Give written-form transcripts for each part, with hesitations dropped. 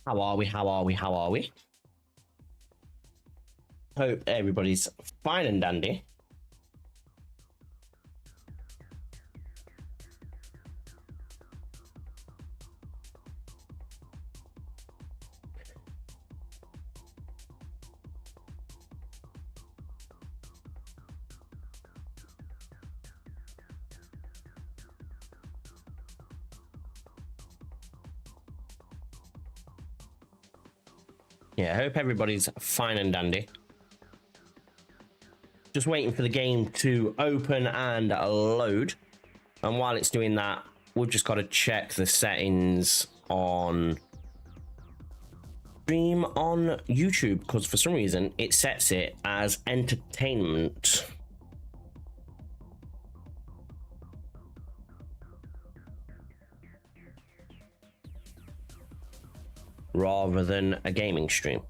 How are we? How are we? How are we? Hope everybody's fine and dandy. Yeah, hope everybody's fine and dandy. Just waiting for the game to open and load. And while it's doing that, we've just got to check the settings on stream on YouTube, because for some reason it sets it as entertainment. Rather than a gaming stream.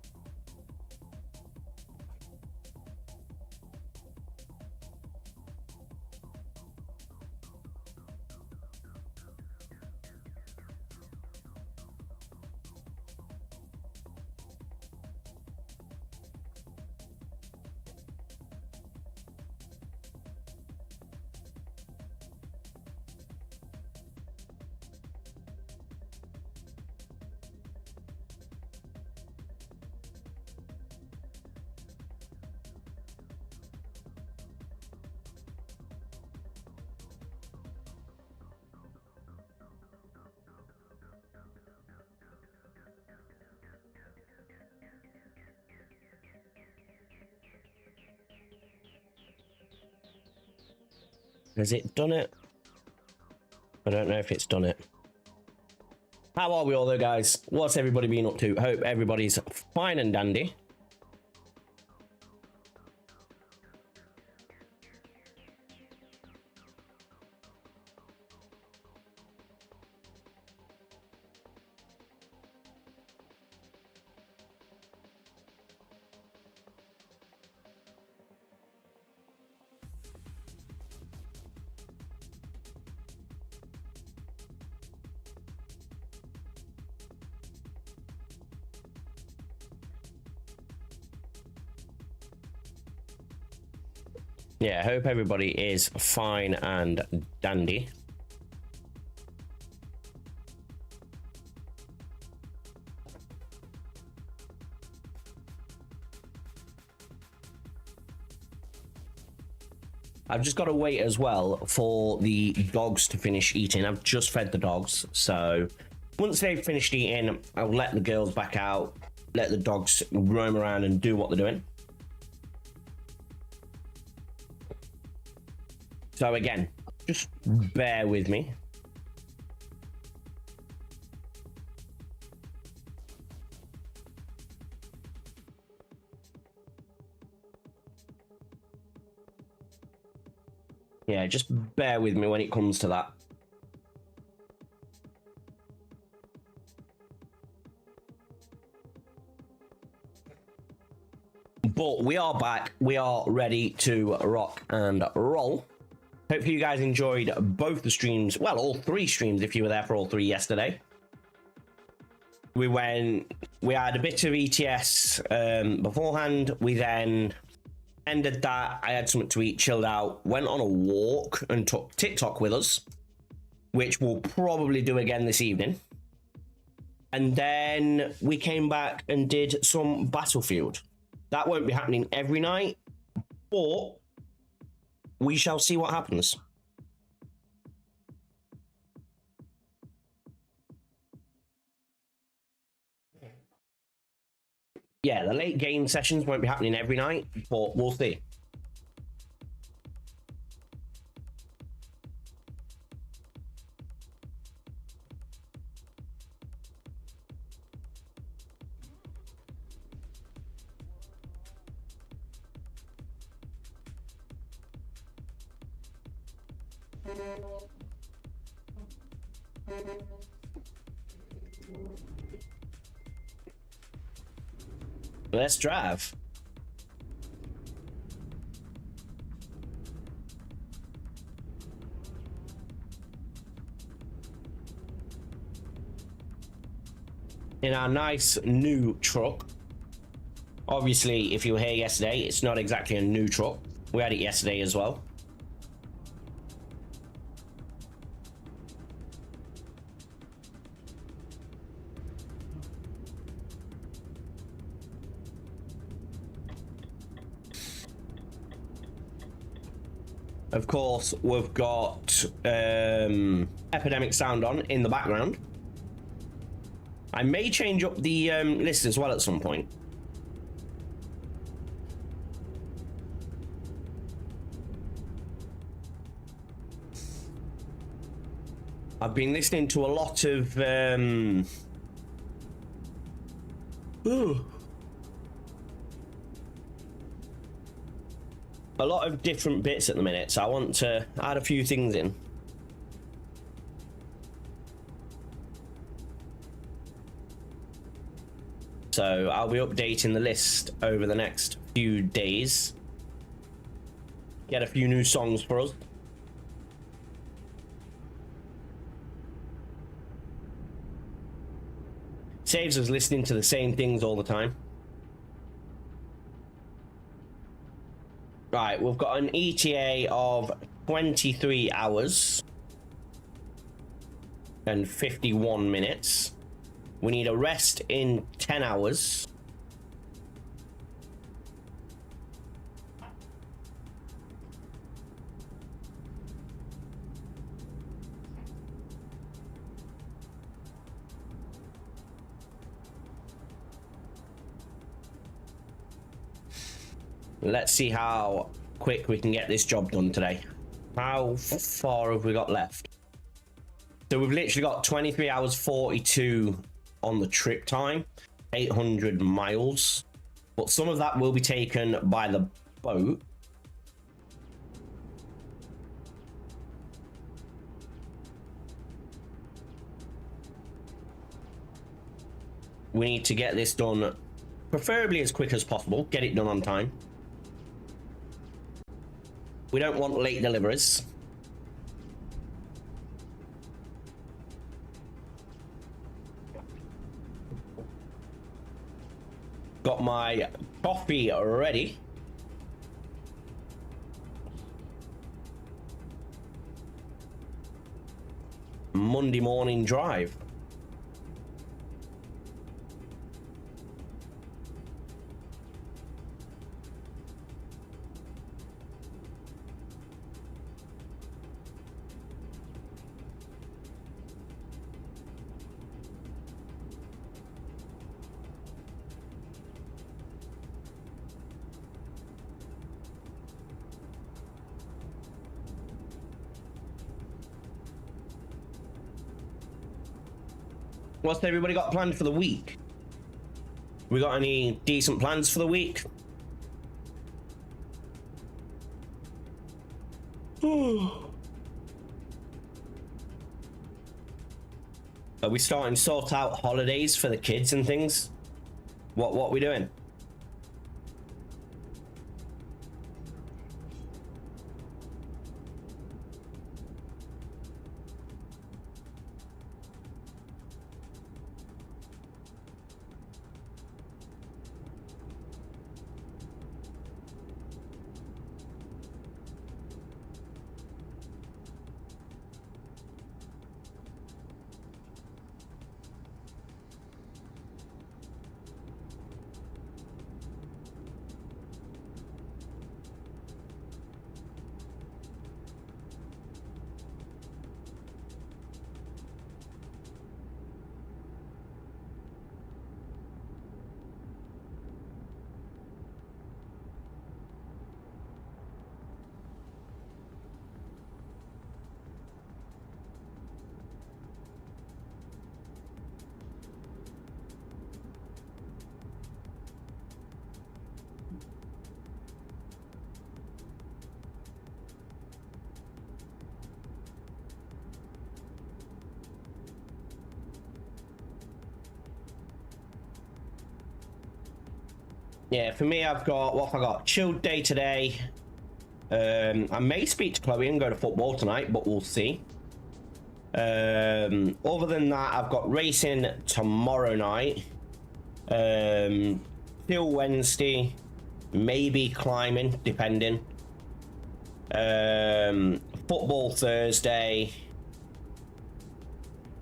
Has it done it? I don't know if it's done it. How are we all though, guys? What's everybody been up to? Hope everybody's fine and dandy. Yeah, I hope everybody is fine and dandy. I've just got to wait as well for the dogs to finish eating. I've just fed the dogs, so once they've finished eating, I'll let the girls back out, let the dogs roam around and do what they're doing. So again, just bear with me. Yeah, just bear with me when it comes to that. But we are back. We are ready to rock and roll. Hopefully you guys enjoyed both the streams. Well, all three streams if you were there for all three yesterday. We had a bit of ETS beforehand. We then ended that. I had something to eat, chilled out, went on a walk and took TikTok with us, which we'll probably do again this evening. And then we came back and did some Battlefield. That won't be happening every night, but we shall see what happens. Yeah, the late game sessions won't be happening every night, but we'll see. Let's drive. in our nice new truck. Obviously, if you were here yesterday, it's not exactly a new truck. We had it yesterday as well. Of course, we've got Epidemic Sound on in the background. I may change up the list as well at some point. I've been listening to a lot of a lot of different bits at the minute, so I want to add a few things in. So I'll be updating the list over the next few days. Get a few new songs for us. Saves us listening to the same things all the time. Right, we've got an ETA of 23 hours and 51 minutes. We need a rest in 10 hours. Let's see how quick we can get this job done today. How far have we got left? So we've literally got 23 hours 42 on the trip time, 800 miles. But some of that will be taken by the boat. We need to get this done preferably as quick as possible. Get it done on time. We don't want late deliveries. Got my coffee ready. Monday morning drive. What's everybody got planned for the week? We got any decent plans for the week? Are we starting to sort out holidays for the kids and things? What are we doing? Yeah, for me, I've got, what have I got? Chilled day today. I may speak to Chloe and go to football tonight, but we'll see. Other than that, I've got racing tomorrow night. Till Wednesday, maybe climbing, depending. Football Thursday,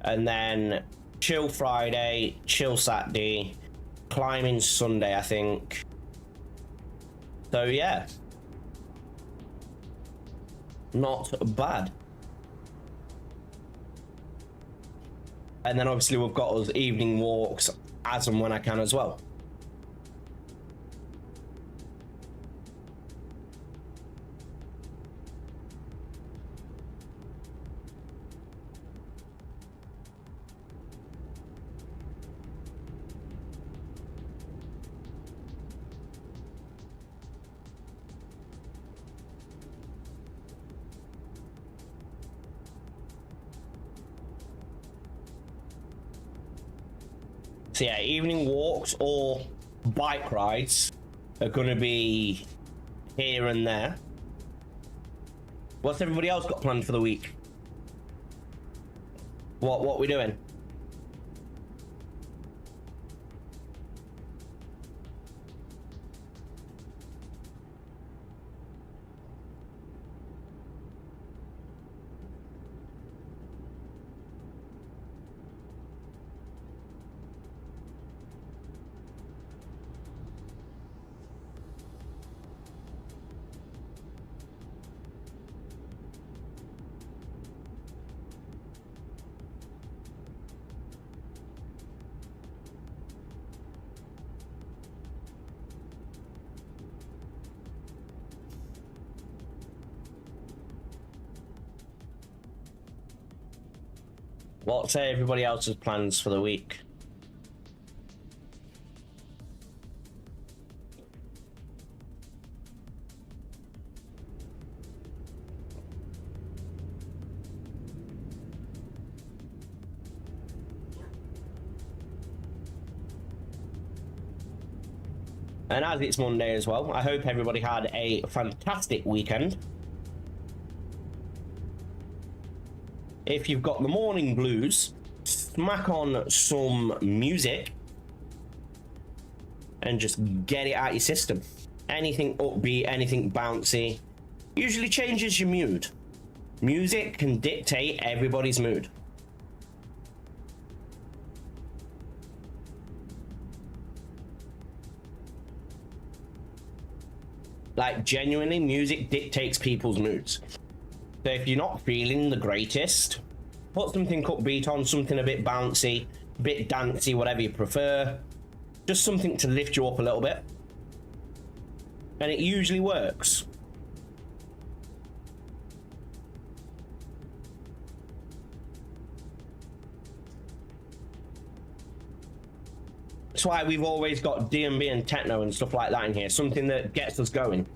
and then chill Friday, chill Saturday, climbing Sunday, I think. So yeah, not bad. And then obviously we've got us evening walks as and when I can as well. So yeah, evening walks or bike rides are going to be here and there. What's everybody else got planned for the week? What we doing? What's everybody else's plans for the week? And as it's Monday as well, I hope everybody had a fantastic weekend. If you've got the morning blues, smack on some music and just get it out your system. Anything upbeat, anything bouncy, usually changes your mood. Music can dictate everybody's mood. Like, genuinely, music dictates people's moods. So if you're not feeling the greatest, put something upbeat on, something a bit bouncy, a bit dancey, whatever you prefer. Just something to lift you up a little bit. And it usually works. That's why we've always got D&B and techno and stuff like that in here. Something that gets us going.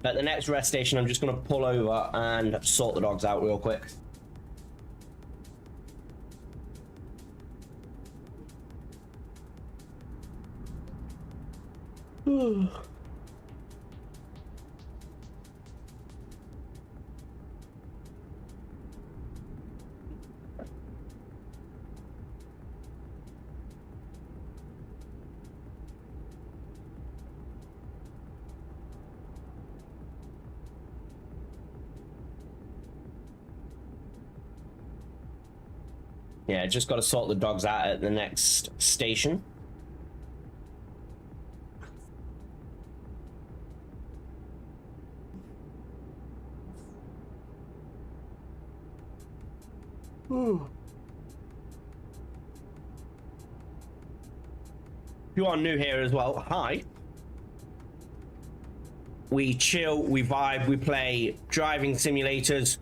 At the next rest station, I'm just going to pull over and sort the dogs out real quick. Yeah, just got to sort the dogs out at the next station. If you are new here as well, hi. We chill, we vibe, we play driving simulators,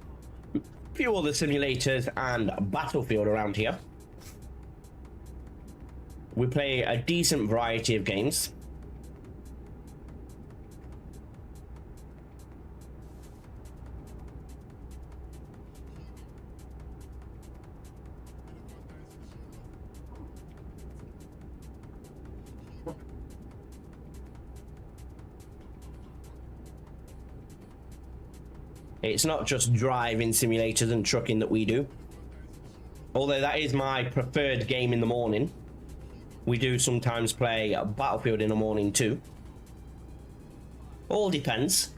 a few other simulators, and Battlefield around here. We play a decent variety of games. It's not just driving simulators and trucking that we do. Although that is my preferred game in the morning. We do sometimes play Battlefield in the morning too. All depends.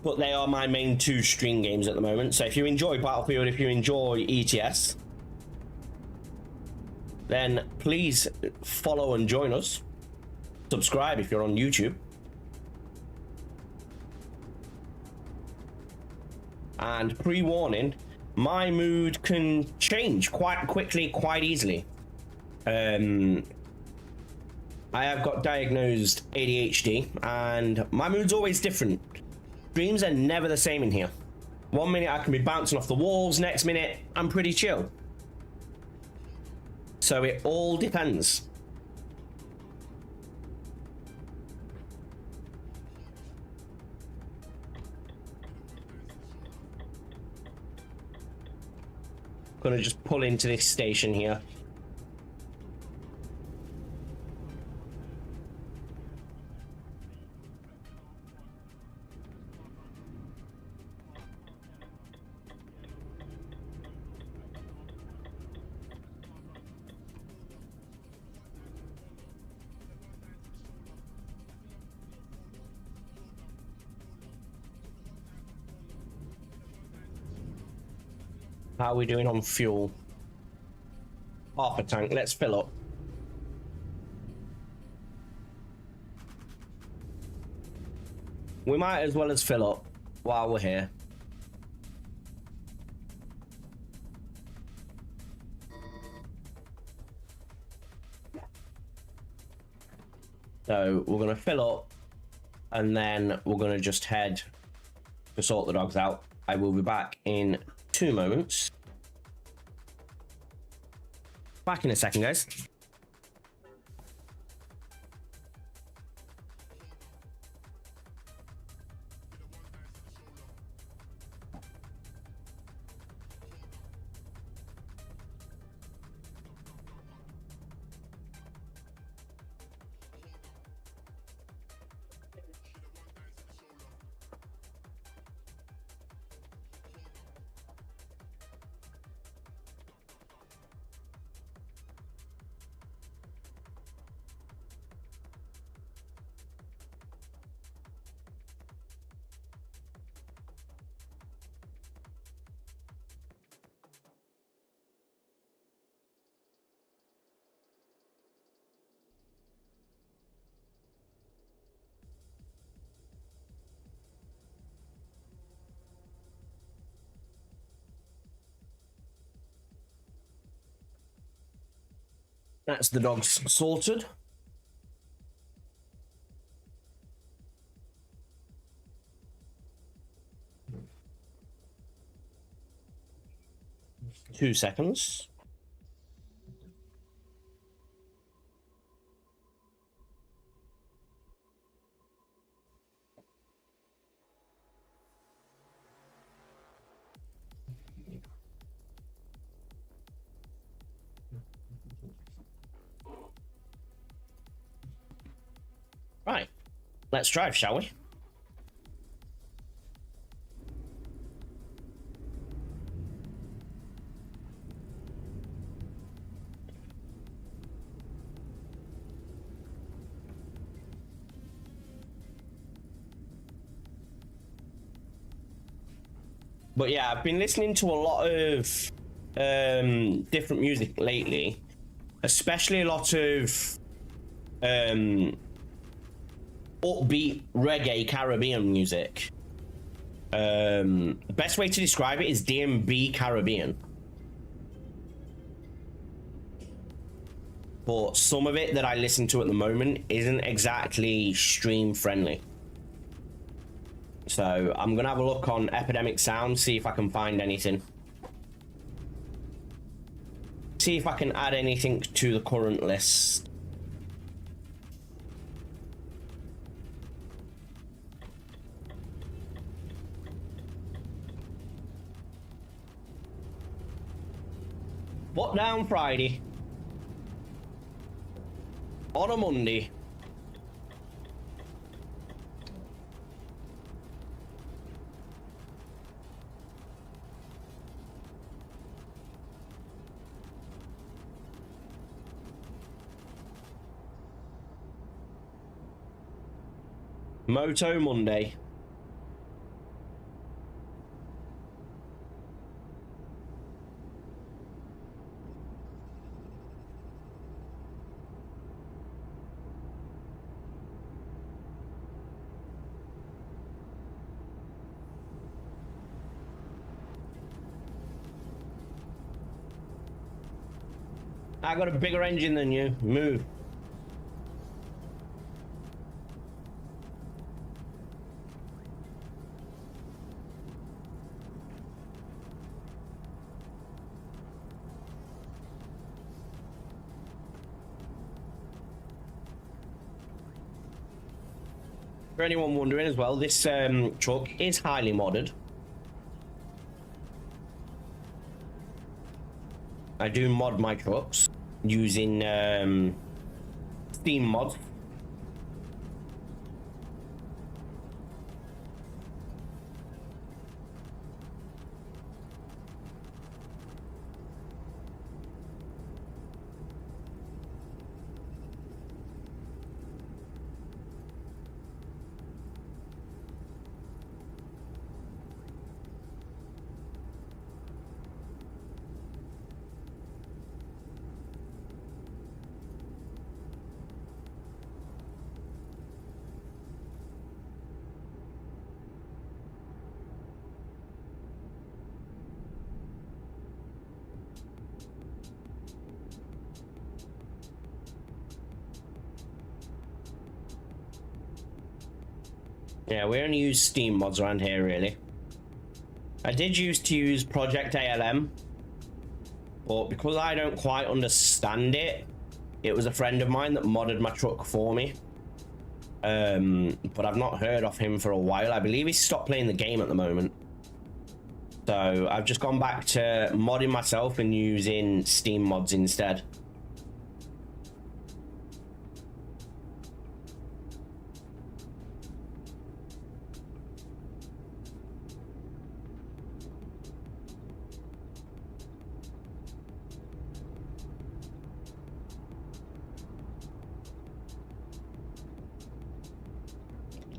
But they are my main two stream games at the moment. So if you enjoy Battlefield, if you enjoy ETS, then please follow and join us. Subscribe if you're on YouTube. And pre-warning, my mood can change quite quickly, quite easily. I have got diagnosed ADHD, and my mood's always different. Dreams are never the same in here. One minute I can be bouncing off the walls, next minute I'm pretty chill. So it all depends. Gonna just pull into this station here. How are we doing on fuel? Half a tank. Let's fill up. We might as well as fill up while we're here. So we're going to fill up, and then we're going to just head to sort the dogs out. I will be back in 2 moments. Back in a second, guys. That's the dogs sorted. Two seconds. Right, let's drive, shall we? But yeah, I've been listening to a lot of different music lately, especially a lot of upbeat reggae Caribbean music. The best way to describe it is DMB Caribbean. But some of it that I listen to at the moment isn't exactly stream friendly. So I'm gonna have a look on Epidemic Sound, see if I can find anything. See if I can add anything to the current list. What down Friday? On a Monday. Moto Monday. I got a bigger engine than you. Move. For anyone wondering as well, this truck is highly modded. I do mod my trucks using Steam mods. Yeah, we only use Steam mods around here, really. I did used to use Project ALM, but because I don't quite understand it, it was a friend of mine that modded my truck for me. But I've not heard of him for a while. I believe he's stopped playing the game at the moment. So I've just gone back to modding myself and using Steam mods instead.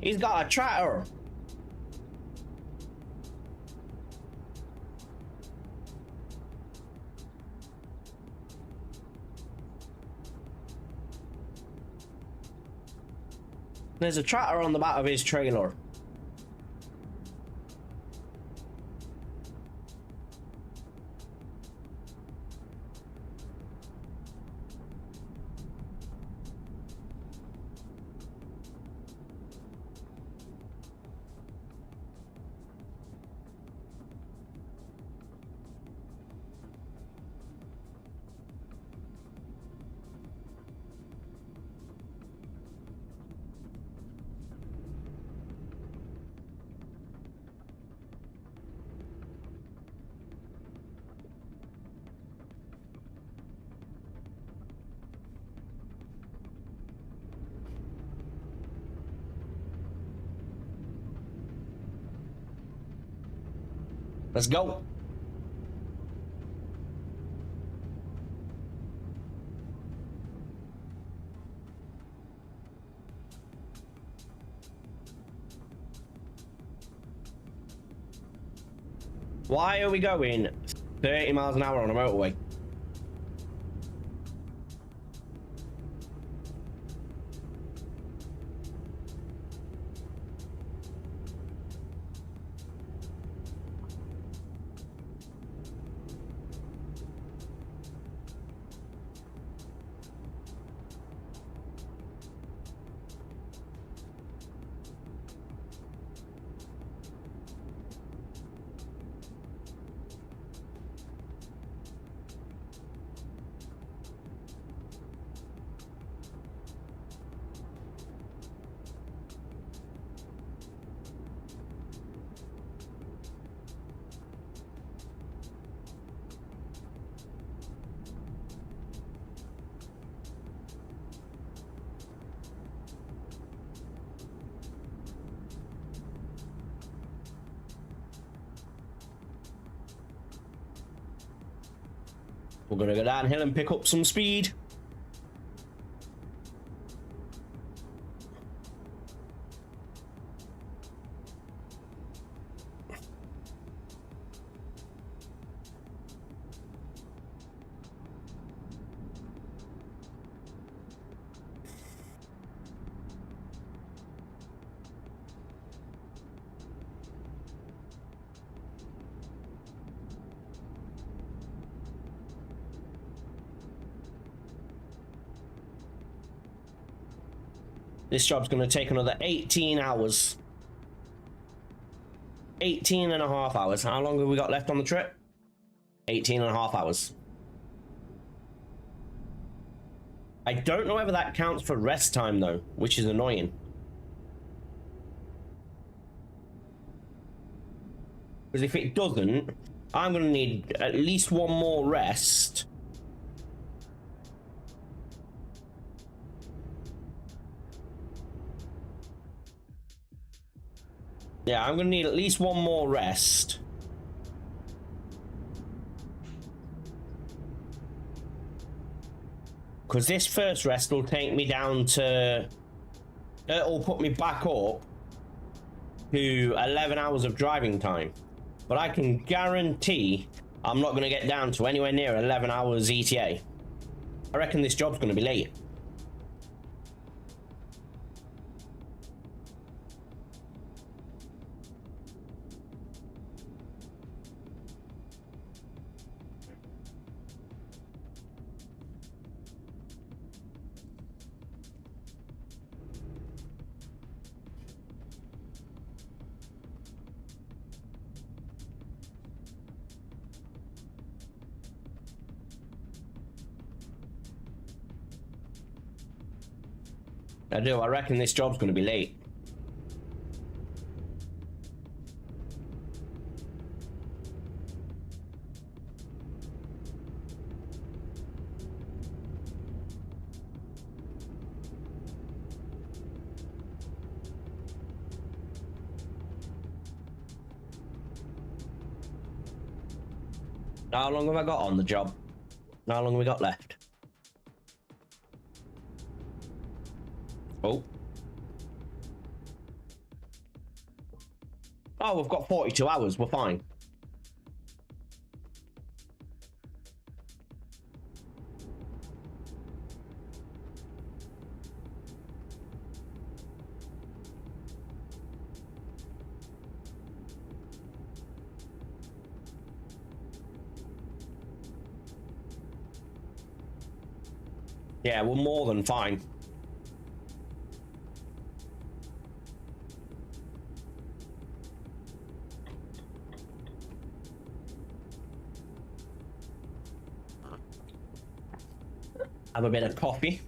He's got a tractor. There's a tractor on the back of his trailer. Let's go. Why are we going 30 miles an hour on a motorway? We're gonna go downhill and pick up some speed. This job's going to take another 18 hours. 18 and a half hours. How long have we got left on the trip? 18 and a half hours. I don't know whether that counts for rest time though, which is annoying. Because if it doesn't, I'm going to need at least one more rest. Yeah, I'm going to need at least one more rest. Because this first rest will take me down to... It'll put me back up to 11 hours of driving time. But I can guarantee I'm not going to get down to anywhere near 11 hours ETA. I reckon this job's going to be late. I do. I reckon this job's going to be late. How long have I got on the job? How long have we got left? Oh. Oh, we've got 42 hours. We're fine. Yeah, we're more than fine. Have a bit of coffee.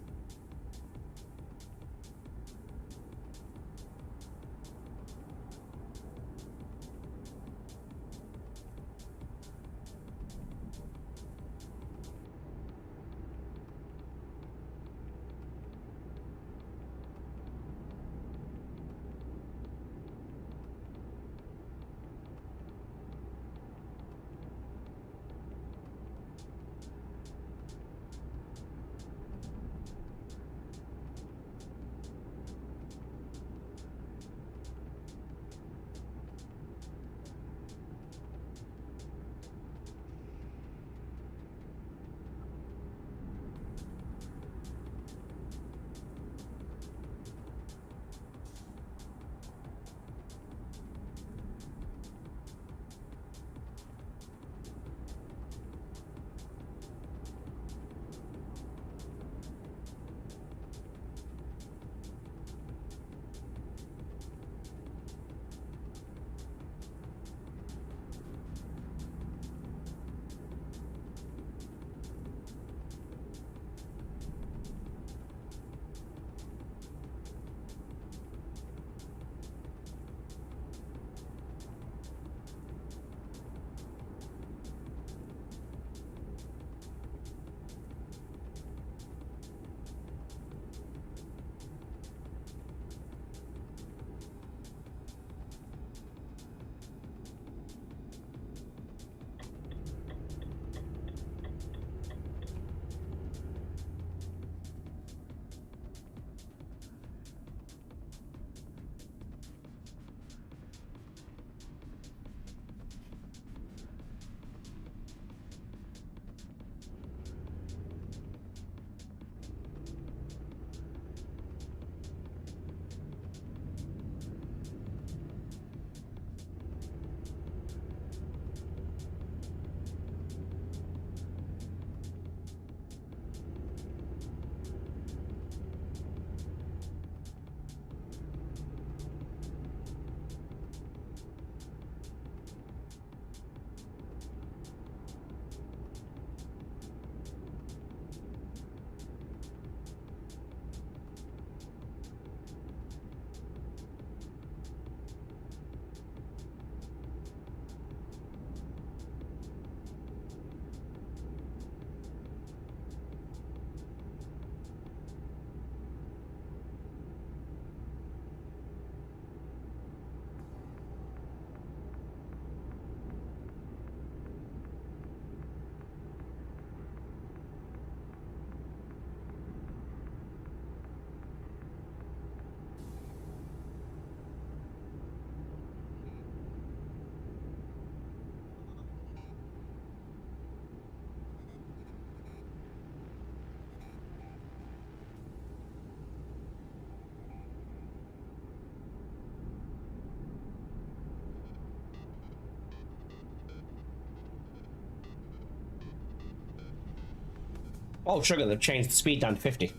Oh, sugar, they've changed the speed down to 50.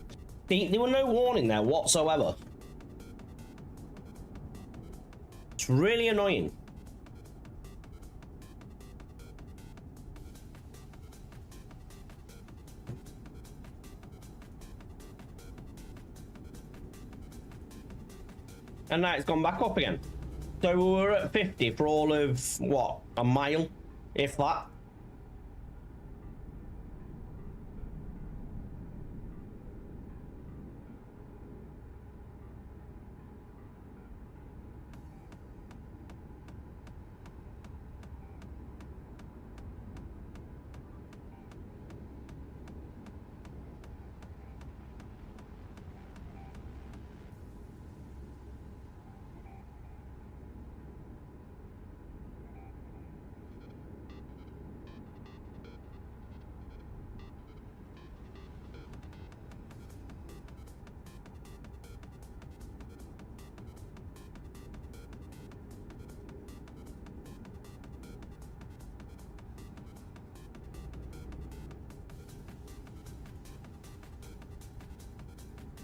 There were no warning there whatsoever. It's really annoying. And now it's gone back up again. So we were at 50 for all of, what, a mile, if that.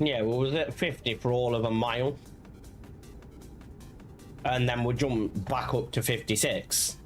Yeah, we was at 50 for all of a mile. And then we'll jump back up to 56.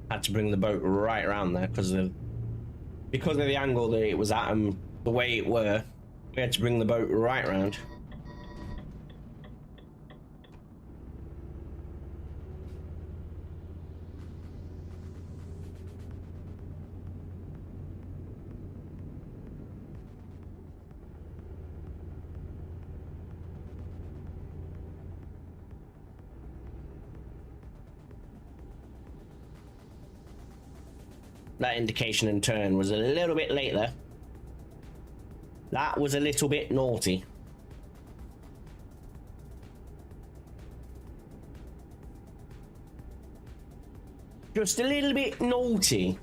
Had to bring the boat right around there because of the angle that it was at and the way it were. We had to bring the boat right around. That indication and turn was a little bit late there. That was a little bit naughty. Just a little bit naughty.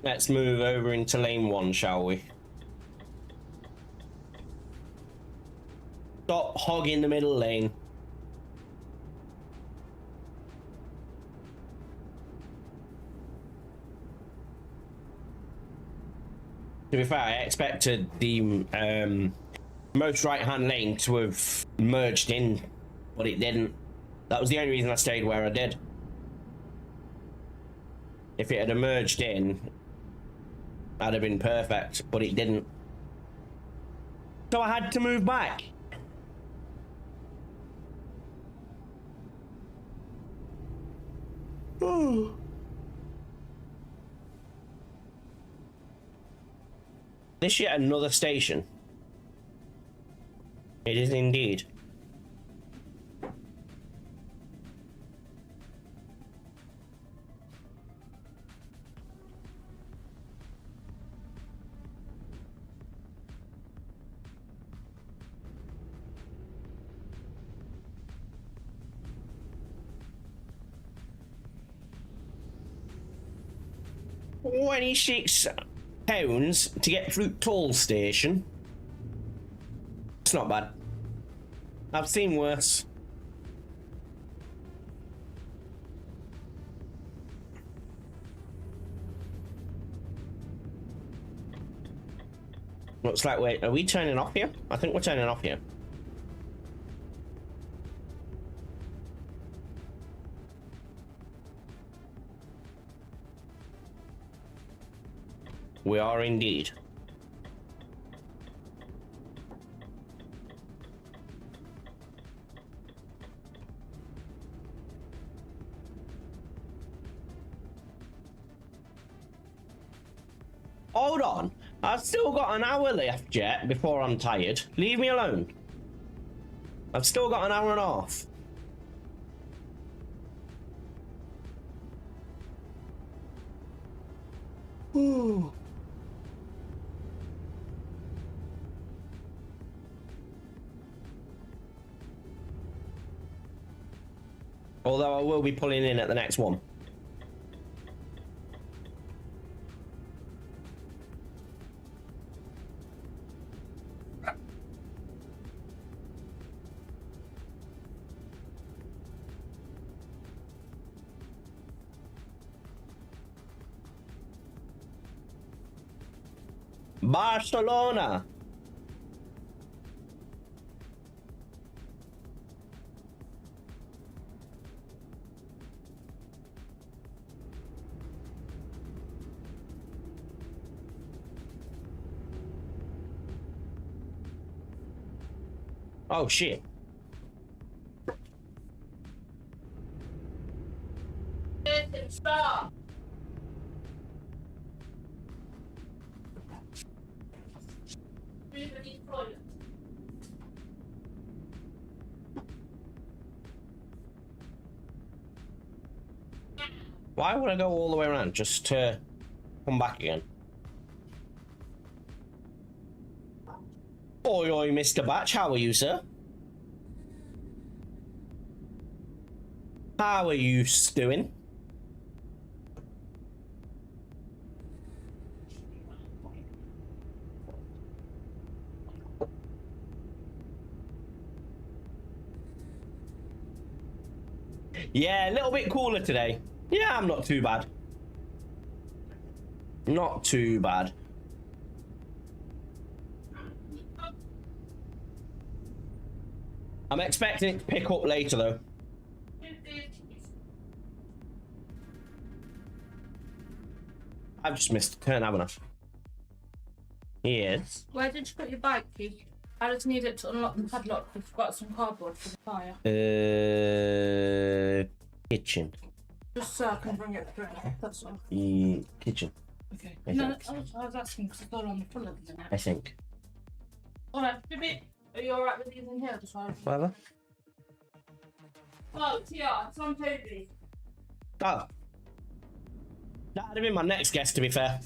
Let's move over into lane 1, shall we? Stop hogging the middle lane. To be fair, I expected the most right-hand lane to have merged in, but it didn't. That was the only reason I stayed where I did. If it had emerged in, that'd have been perfect, but it didn't. So I had to move back. Oh. This yet another station. It is indeed. £26 to get through toll station. It's not bad. I've seen worse. Looks like are we turning off here? I think we're turning off here. We are indeed. Hold on. I've still got an hour left yet before I'm tired. Leave me alone. I've still got an hour and a half. Ooh. Although I will be pulling in at the next one. Barcelona. Oh shit. Stop. Why would I go all the way around just to come back again? Oi, oi, Mr. Batch, how are you, sir? How are you doing? Yeah, a little bit cooler today. Yeah, I'm not too bad. Not too bad. I'm expecting it to pick up later, though. I've just missed a turn, haven't I? Yes. Where did you put your bike key? I just need it to unlock the padlock. We've got some cardboard for the fire. Kitchen. Just so I can bring it through. That's all. Kitchen. Okay. I No, I was asking because it's all on the front of the net. I think. Alright, Bibi, are you alright with these in here? Just Whatever. Oh, Tia, it's on Toby. Oh. That'd have been my next guest, to be fair.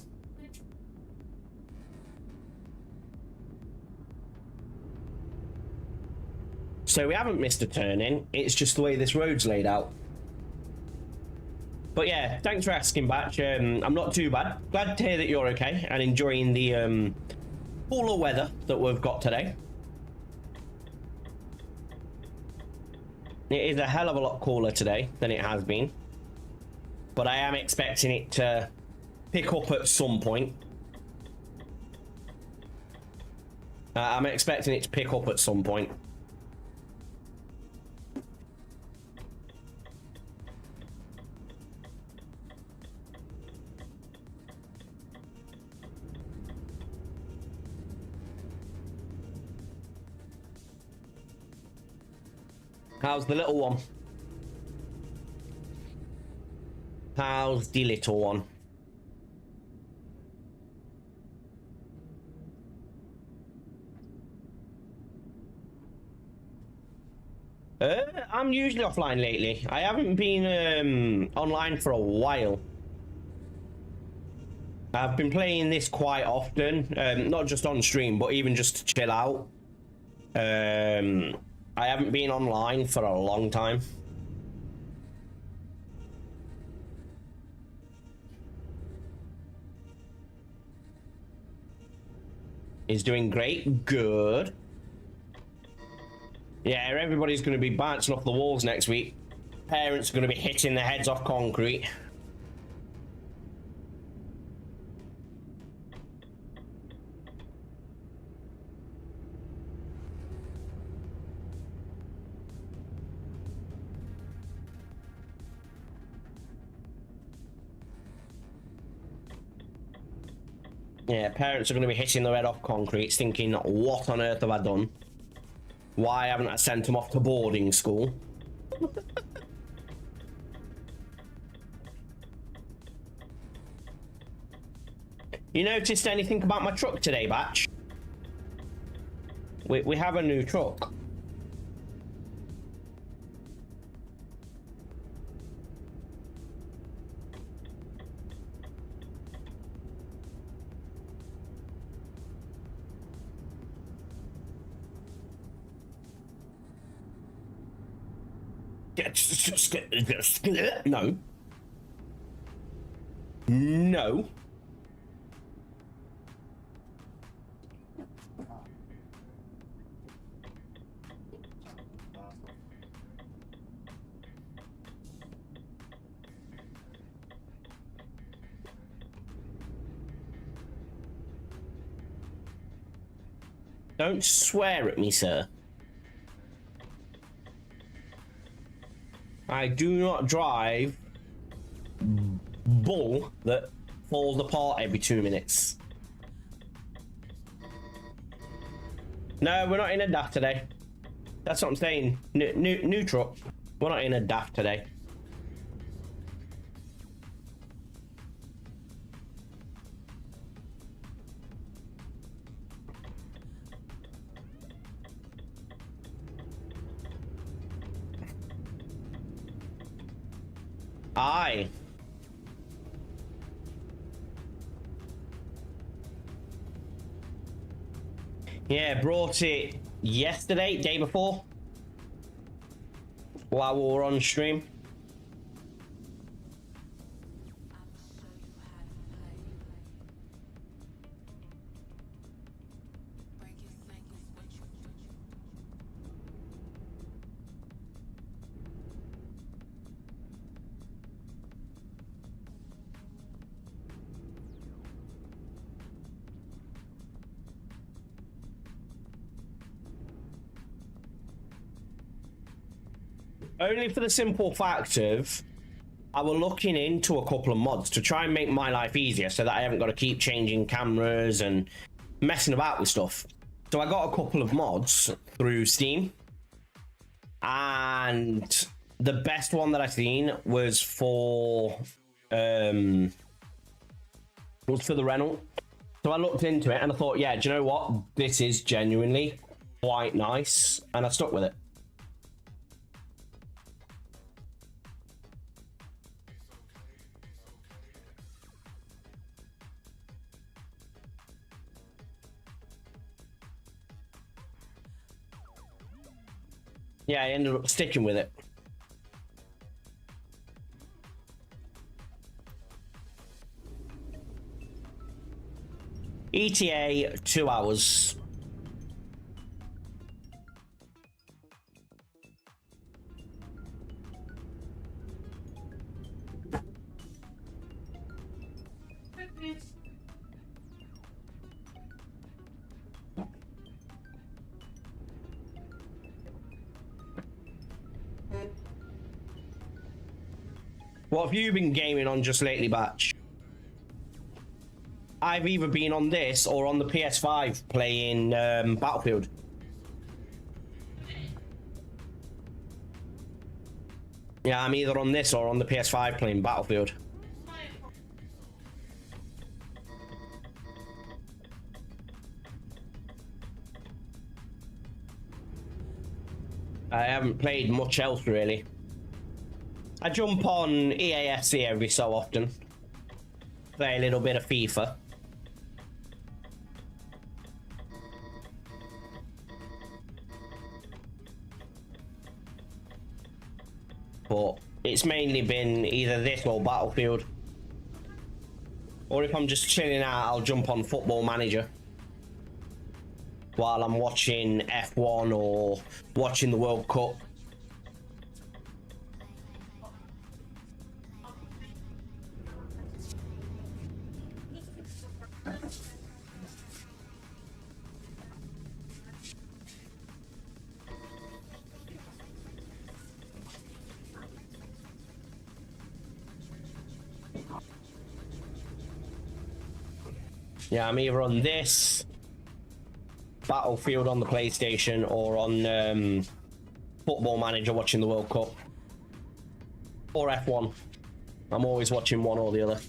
So we haven't missed a turn in. It's just the way this road's laid out. But yeah, thanks for asking, Batch. I'm not too bad. Glad to hear that you're okay and enjoying the cooler weather that we've got today. It is a hell of a lot cooler today than it has been. But I am expecting it to pick up at some point. I'm expecting it to pick up at some point. How's the little one? How's the little one? I'm usually offline lately. I haven't been online for a while. I've been playing this quite often, not just on stream, but even just to chill out. I haven't been online for a long time. is doing great. Good. Yeah, everybody's going to be bouncing off the walls next week. Parents are going to be hitting their heads off concrete. Yeah, parents are going to be hitting their head off concrete, thinking, what on earth have I done? Why haven't I sent them off to boarding school? You noticed anything about my truck today, Batch? We have a new truck. No. No. Don't swear at me, sir. I do not drive bull that falls apart every 2 minutes. No, we're not in a daft today. That's what I'm saying. New truck. We're not in a daft today. Aye. Yeah, brought it yesterday, day before, while we were on stream. Only for the simple fact of I was looking into a couple of mods to try and make my life easier so that I haven't got to keep changing cameras and messing about with stuff. So I got a couple of mods through Steam, and the best one that I seen was for the Renault. So I looked into it and I thought, yeah, do you know what? This is genuinely quite nice, and I stuck with it. Yeah, I ended up sticking with it. ETA 2 hours. What have you been gaming on just lately, Batch? I've either been on this or on the PS5 playing Battlefield. Yeah, I'm either on this or on the PS5 playing Battlefield. I haven't played much else really. I jump on EAFC every so often. Play a little bit of FIFA. But it's mainly been either this or Battlefield. Or if I'm just chilling out, I'll jump on Football Manager. while I'm watching F1 or watching the World Cup. Yeah, I'm either on this Battlefield on the PlayStation or on Football Manager watching the World Cup. Or F1. I'm always watching one or the other.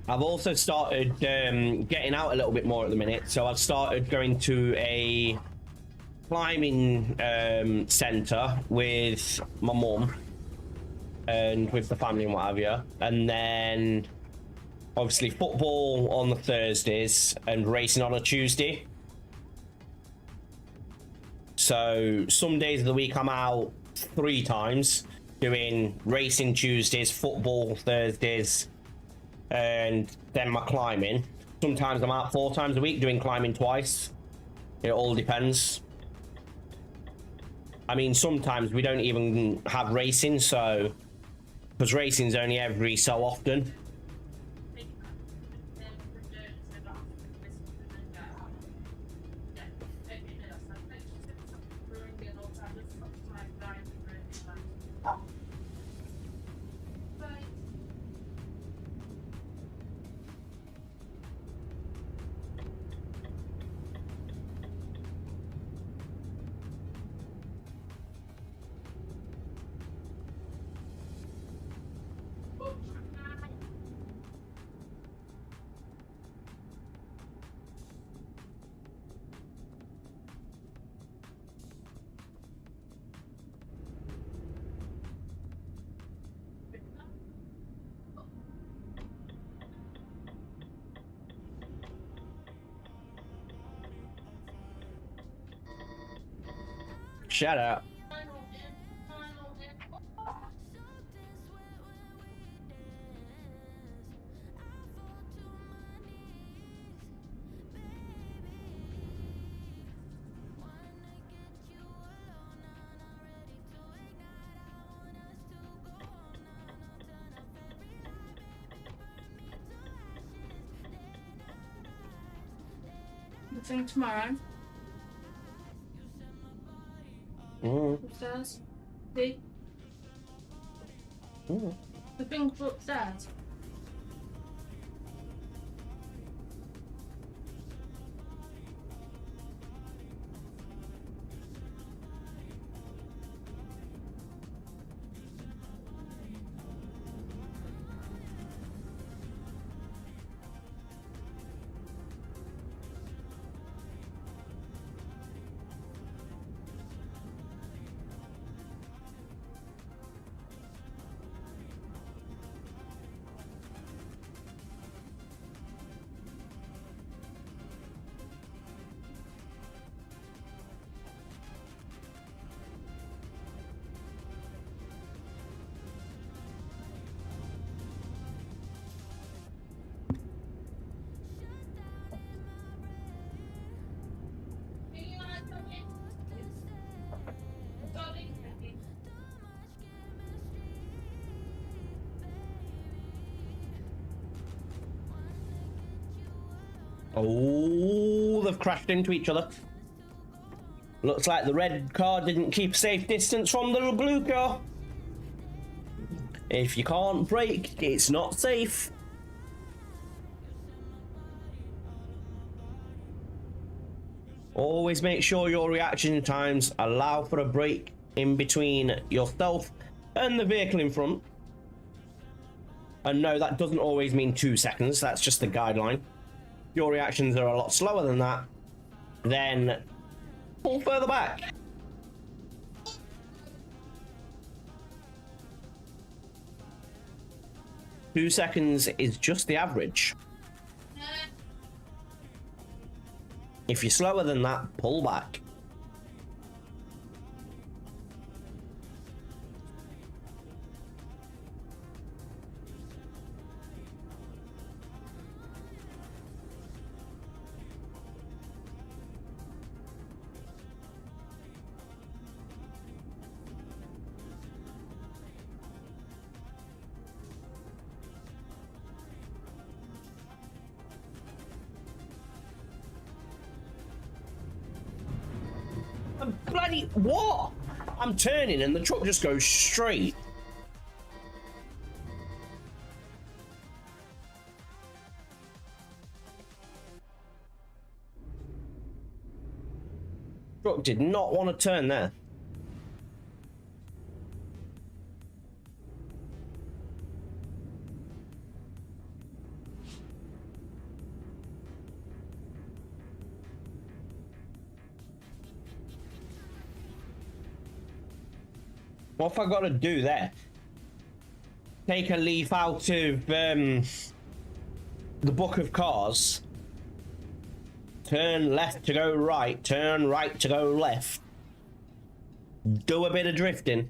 I've also started getting out a little bit more at the minute, so I've started going to a climbing centre with my mum and with the family and what have you, and then obviously football on the Thursdays and racing on a Tuesday. So some days of the week I'm out 3 times doing racing Tuesdays, football Thursdays, and then my climbing. Sometimes I'm out 4 times a week doing climbing twice. It all depends. I mean, sometimes we don't even have racing, so because racing's only every so often. Shut up. The thing tomorrow. Upstairs. See? The thing upstairs. Oh, they've crashed into each other. Looks like the red car didn't keep safe distance from the blue car. If you can't brake, it's not safe. Always make sure your reaction times allow for a brake in between yourself and the vehicle in front. And no, that doesn't always mean 2 seconds. That's just the guideline. If your reactions are a lot slower than that, then pull further back. Two seconds is just the average. If you're slower than that, pull back. already... What? I'm turning and the truck just goes straight. Truck did not want to turn there. What have I got to do there? Take a leaf out of the book of cars. Turn left to go right. Turn right to go left. Do a bit of drifting.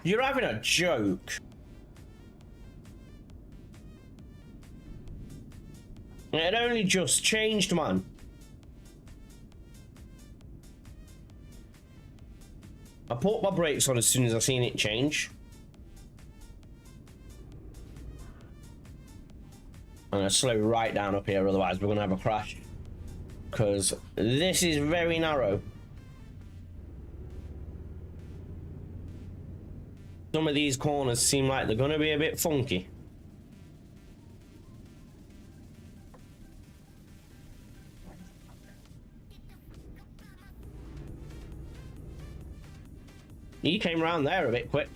You're having a joke. It only just changed, man. I put my brakes on as soon as I seen it change. I'm gonna slow right down up here, otherwise we're gonna have a crash. Because this is very narrow. Some of these corners seem like they're gonna be a bit funky. You came around there a bit quick.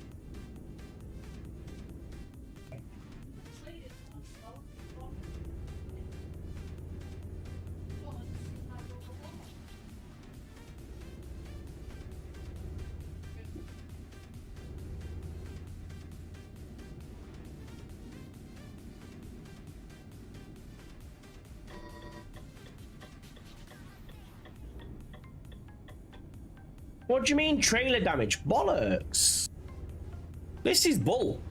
What do you mean trailer damage? Bollocks! This is bull.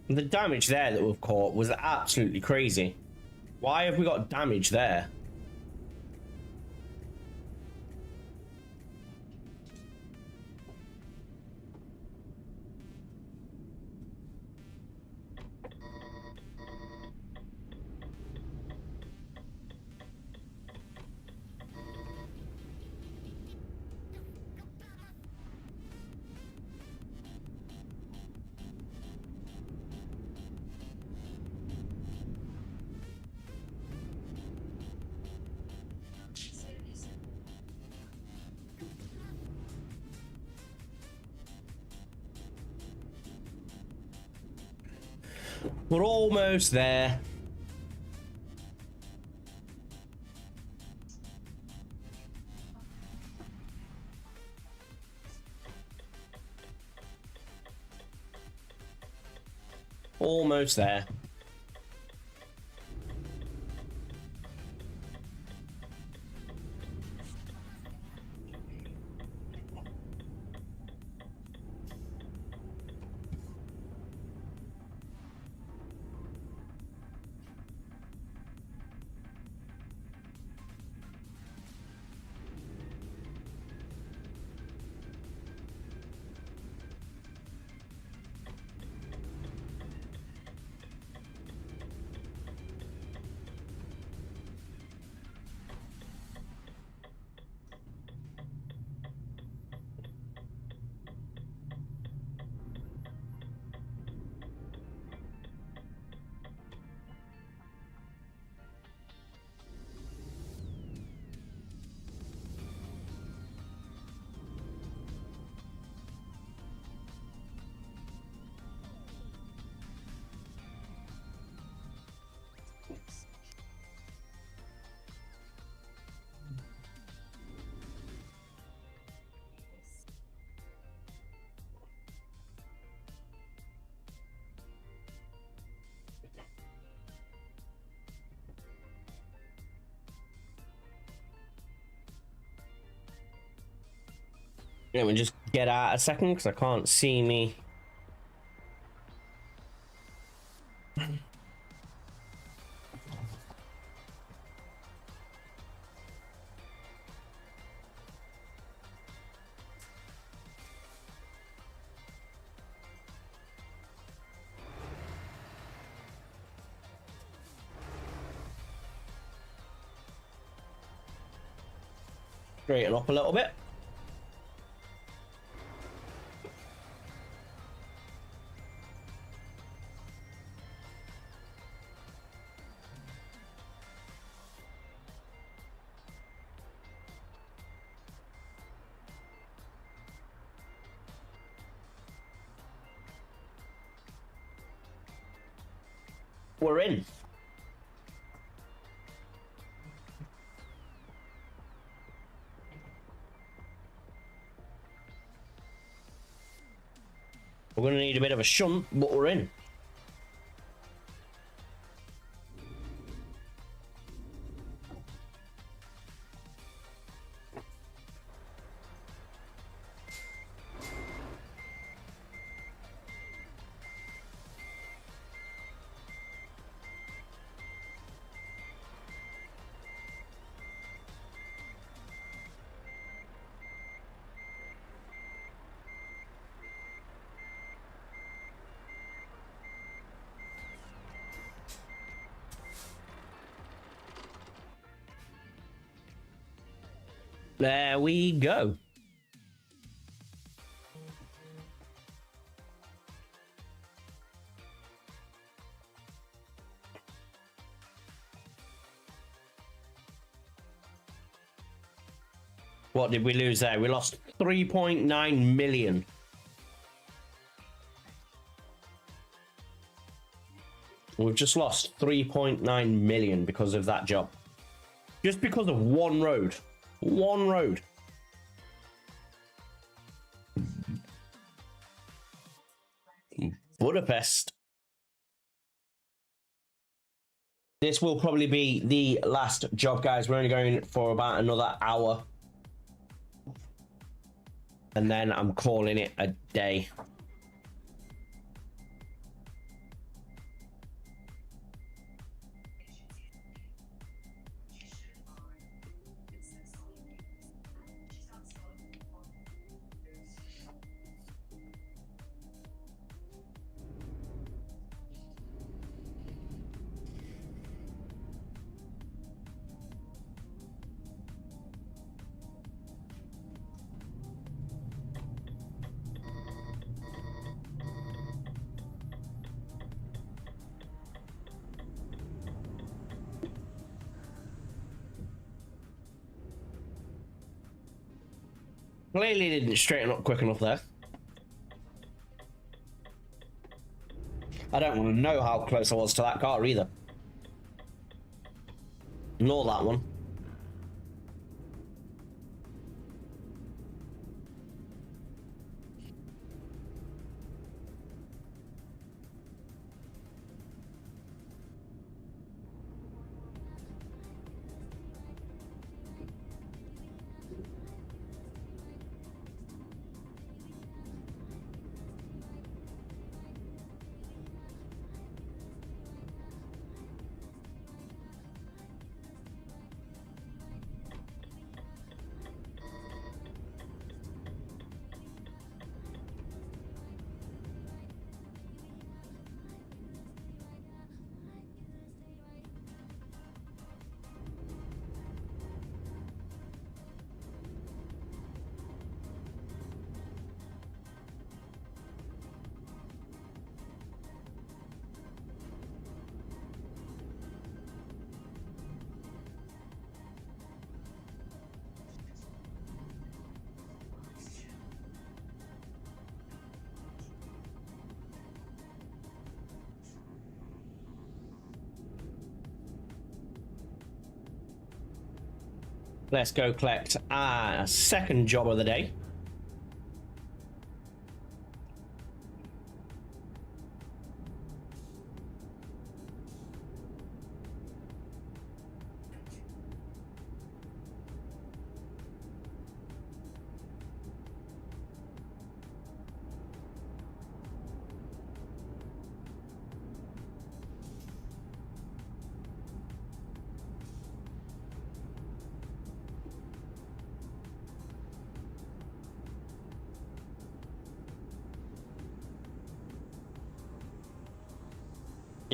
The damage there that we've caught was absolutely crazy. Why have we got damage there? We're almost there. Almost there. Let me just get out a second because I can't see me. Straighten up a little bit. We're in. We're going to need a bit of a shunt, but we're in. There we go. What did we lose there? We lost 3.9 million. We've just lost 3.9 million because of that job. Just because of one road. One road. Budapest. This will probably be the last job, guys. We're only going for about another hour. And then I'm calling it a day. Clearly didn't straighten up quick enough there. I don't want to know how close I was to that car either. Nor that one. Let's go collect our second job of the day.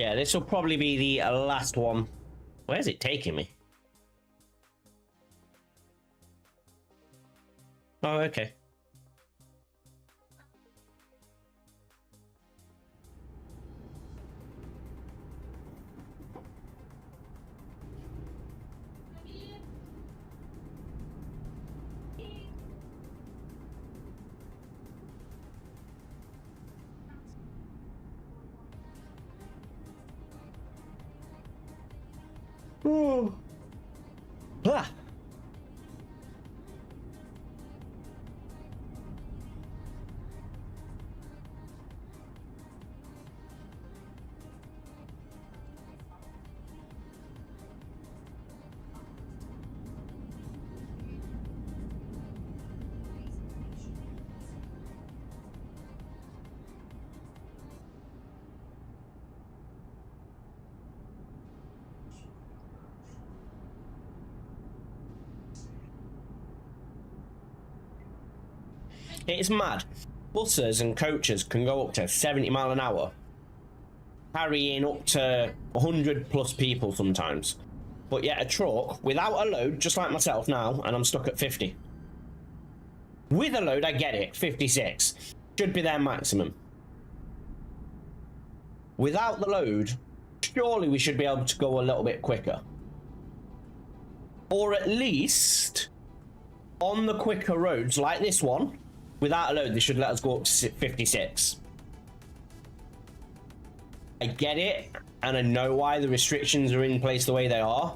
Yeah, this will probably be the last one. Where's it taking me? Oh, okay. Ooh. Ah. It's mad. Buses and coaches can go up to 70 mile an hour, carrying up to 100 plus people sometimes. But yet a truck without a load, just like myself now, and I'm stuck at 50. With a load, I get it, 56. Should be their maximum. Without the load, surely we should be able to go a little bit quicker. Or at least, on the quicker roads like this one, without a load, they should let us go up to 56. I get it, and I know why the restrictions are in place the way they are.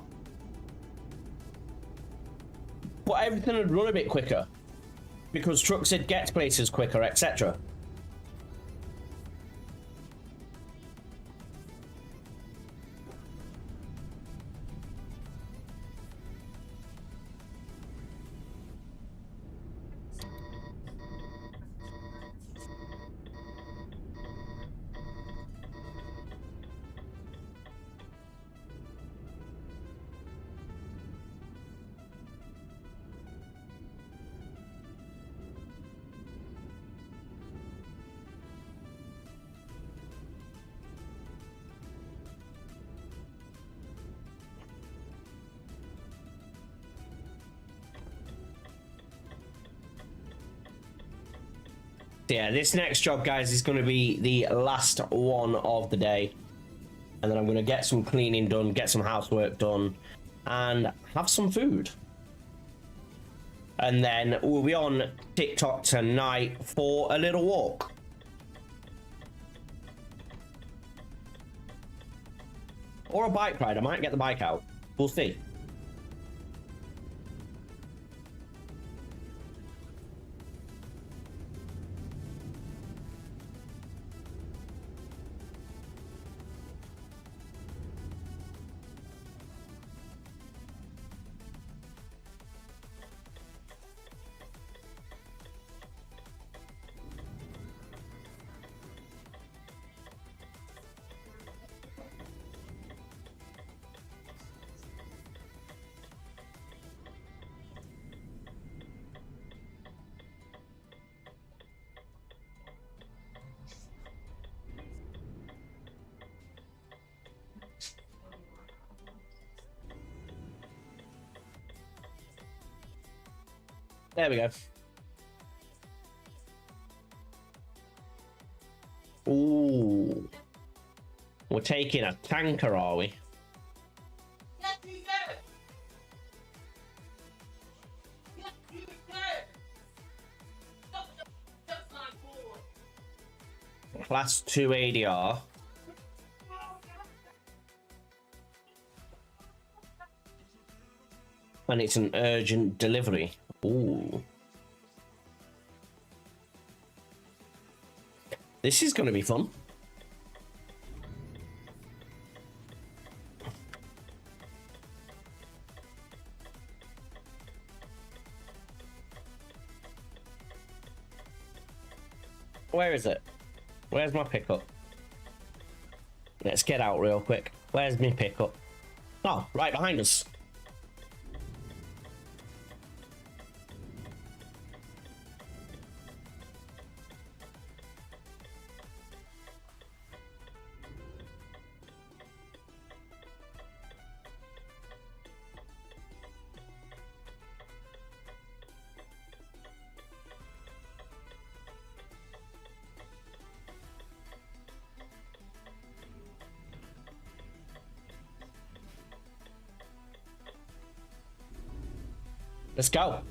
But everything would run a bit quicker, because trucks would get places quicker, etc. Yeah, this next job, guys, is going to be the last one of the day. And then I'm going to get some cleaning done, get some housework done, and have some food. And then we'll be on TikTok tonight for a little walk. Or a bike ride. I might get the bike out. We'll see. There we go. Ooh. We're taking a tanker, are we? Yes, you do. Yes, you do. Just like forward. Class 2 ADR. And it's an urgent delivery. Ooh. This is going to be fun. Where is it? Where's my pickup? Let's get out real quick. Where's my pickup? Oh, right behind us. Let's go.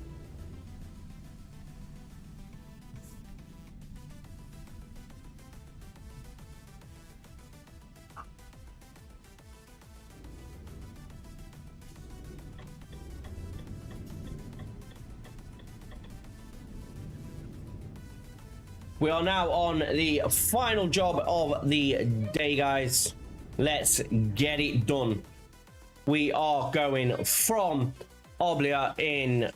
We are now on the final job of the day, guys. Let's get it done. We are going from Oblia in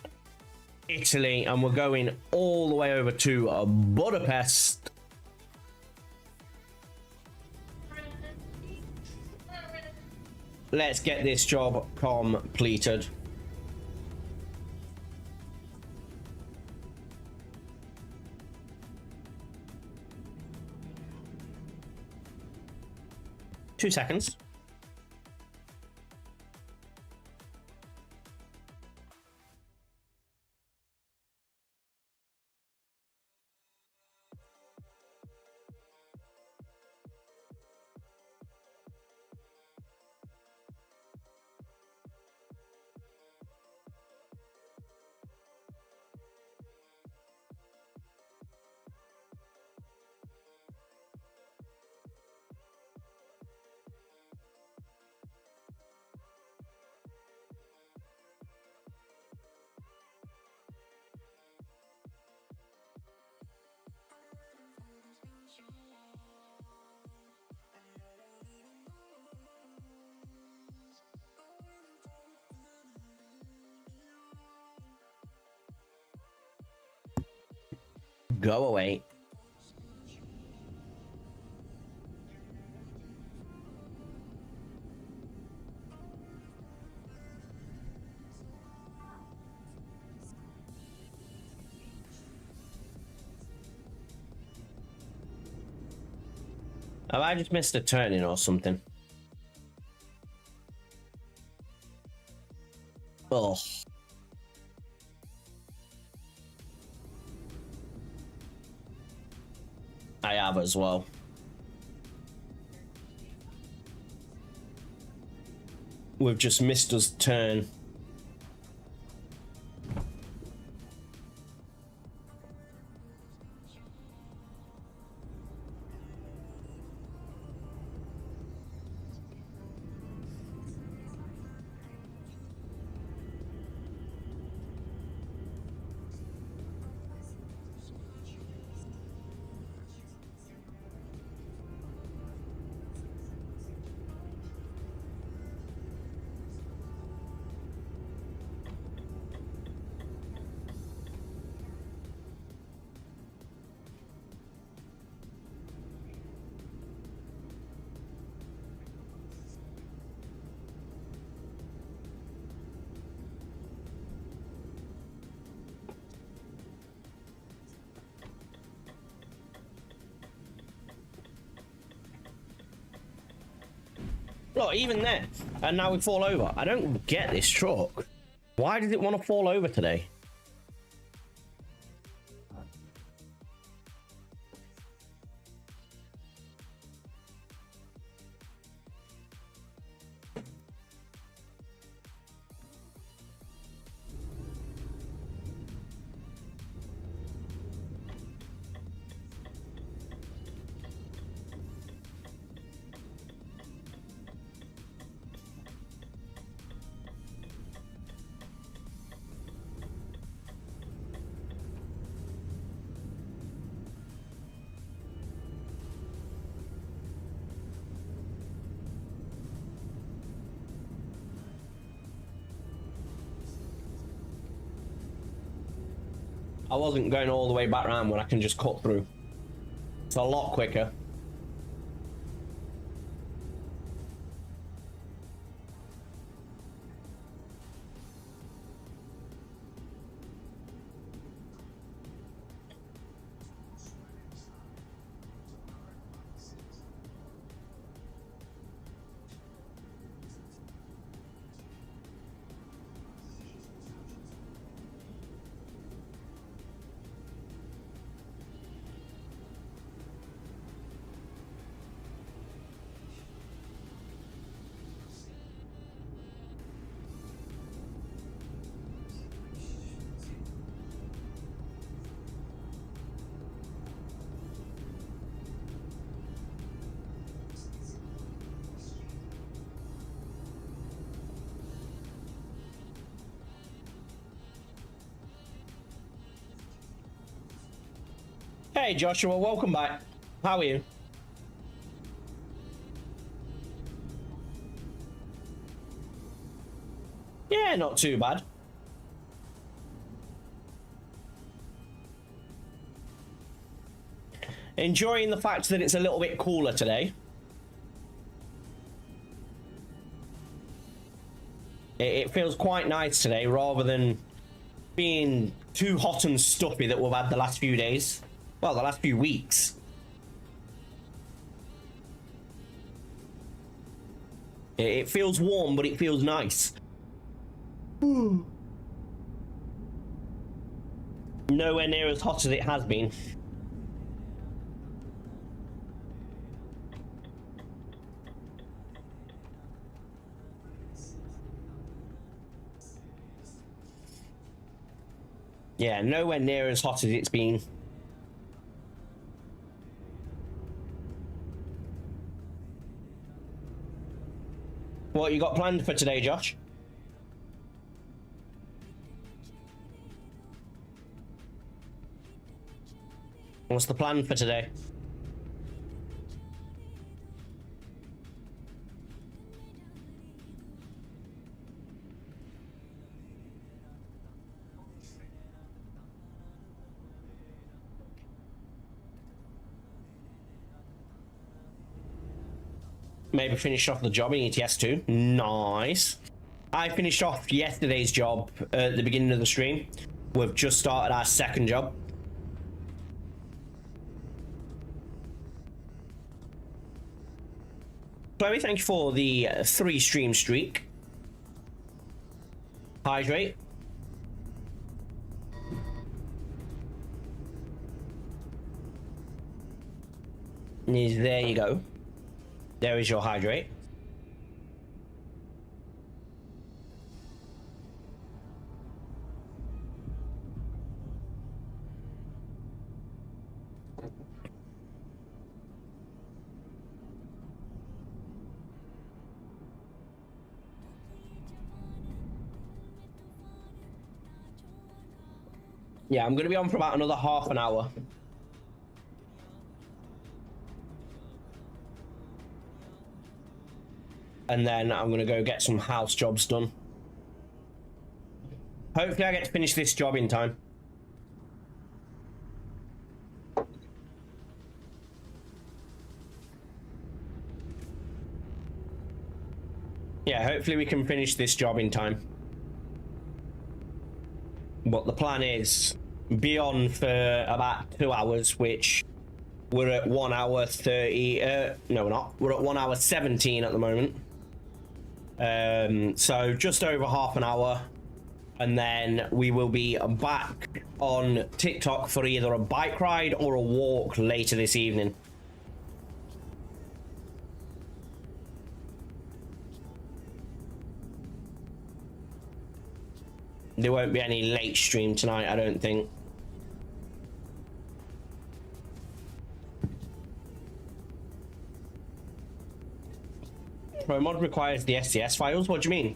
Italy, and we're going all the way over to Budapest. Let's get this job completed. Two seconds. Go away. Have I just missed a turning or something? Oh. I have as well. We've just missed us turn. Look, even there. And now we fall over. I don't get this truck. Why does it want to fall over today? I wasn't going all the way back around when I can just cut through. It's a lot quicker. Hey Joshua, welcome back. How are you? Yeah, not too bad. Enjoying the fact that it's a little bit cooler today. It feels quite nice today rather than being too hot and stuffy that we've had the last few days. Well, the last few weeks. It feels warm, but it feels nice. Nowhere near as hot as it has been. Yeah, nowhere near as hot as it's been. What you got planned for today, Josh? What's the plan for today? Maybe finish off the job in ETS 2. Nice. I finished off yesterday's job at the beginning of the stream. We've just started our second job. Chloe, thank you for the 3 stream streak. Hydrate. There you go. There is your hydrate. Yeah, I'm going to be on for about another half an hour. And then I'm going to go get some house jobs done. Hopefully I get to finish this job in time. Yeah, hopefully we can finish this job in time. But the plan is be on for about 2 hours, which we're at 1 hour 30. No, we're not. We're at 1 hour 17 at the moment. So just over half an hour, and then we will be back on TikTok for either a bike ride or a walk later this evening. There won't be any late stream tonight, I don't think. ProMod requires the STS files. What do you mean?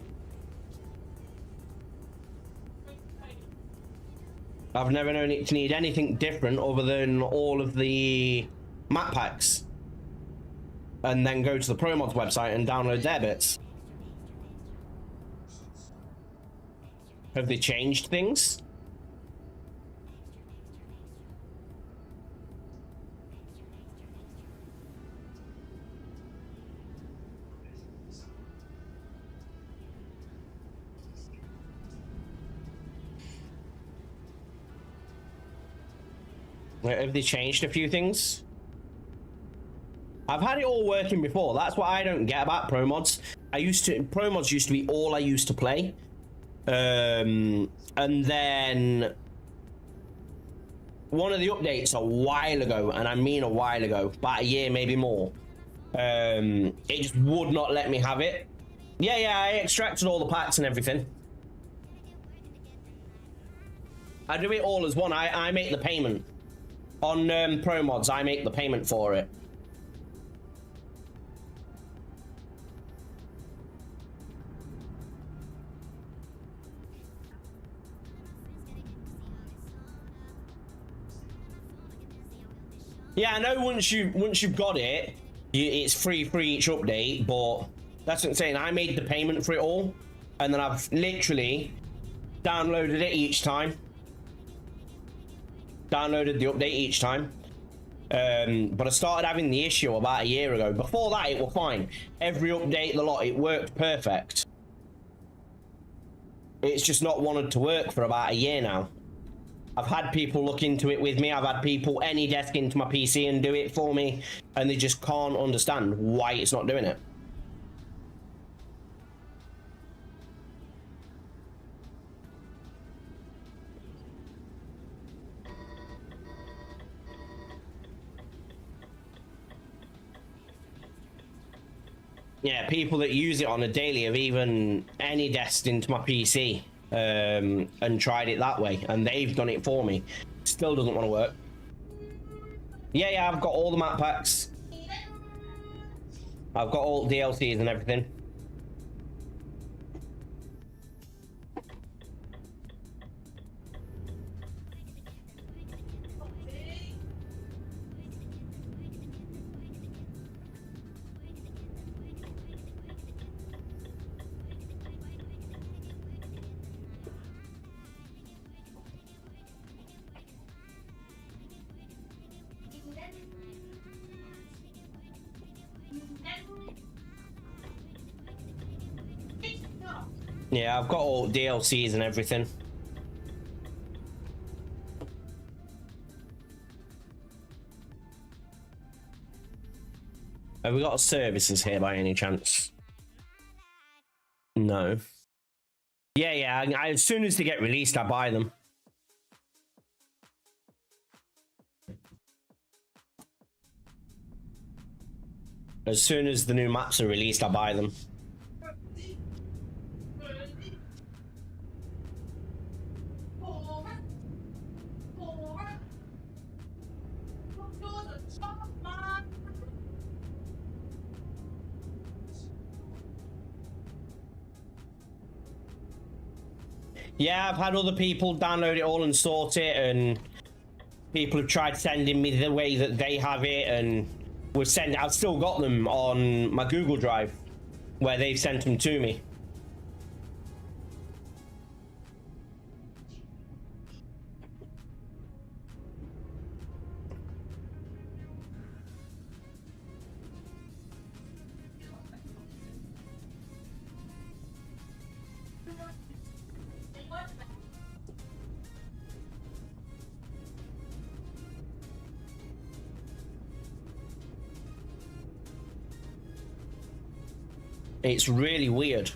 I've never known it to need anything different other than all of the map packs. And then go to the ProMods website and download their bits. Have they changed things? Have they changed a few things? I've had it all working before. That's what I don't get about ProMods. ProMods used to be all I used to play. And then one of the updates a while ago, and I mean a while ago, about a year, maybe more, it just would not let me have it. Yeah, I extracted all the packs and everything. I do it all as one. I make the payment. On ProMods, I make the payment for it. Yeah, I know once you've got it, it's free for each update, but that's what I'm saying. I made the payment for it all, and then I've literally downloaded it each time. Downloaded the update each time. But I started having the issue about a year ago. Before that, it was fine. Every update, the lot, it worked perfect. It's just not wanted to work for about a year now. I've had people look into it with me. I've had people any desk into my PC and do it for me, and they just can't understand why it's not doing it. Yeah, people that use it on a daily have even any desk into my PC and tried it that way, and they've done it for me. Still doesn't want to work. Yeah, I've got all the map packs. I've got all DLCs and everything. Yeah, I've got all DLCs and everything. Have we got services here by any chance? No. Yeah, as soon as they get released, I buy them. As soon as the new maps are released, I buy them. Yeah, I've had other people download it all and sort it, and people have tried sending me the way that they have it, and I've still got them on my Google Drive where they've sent them to me. It's really weird.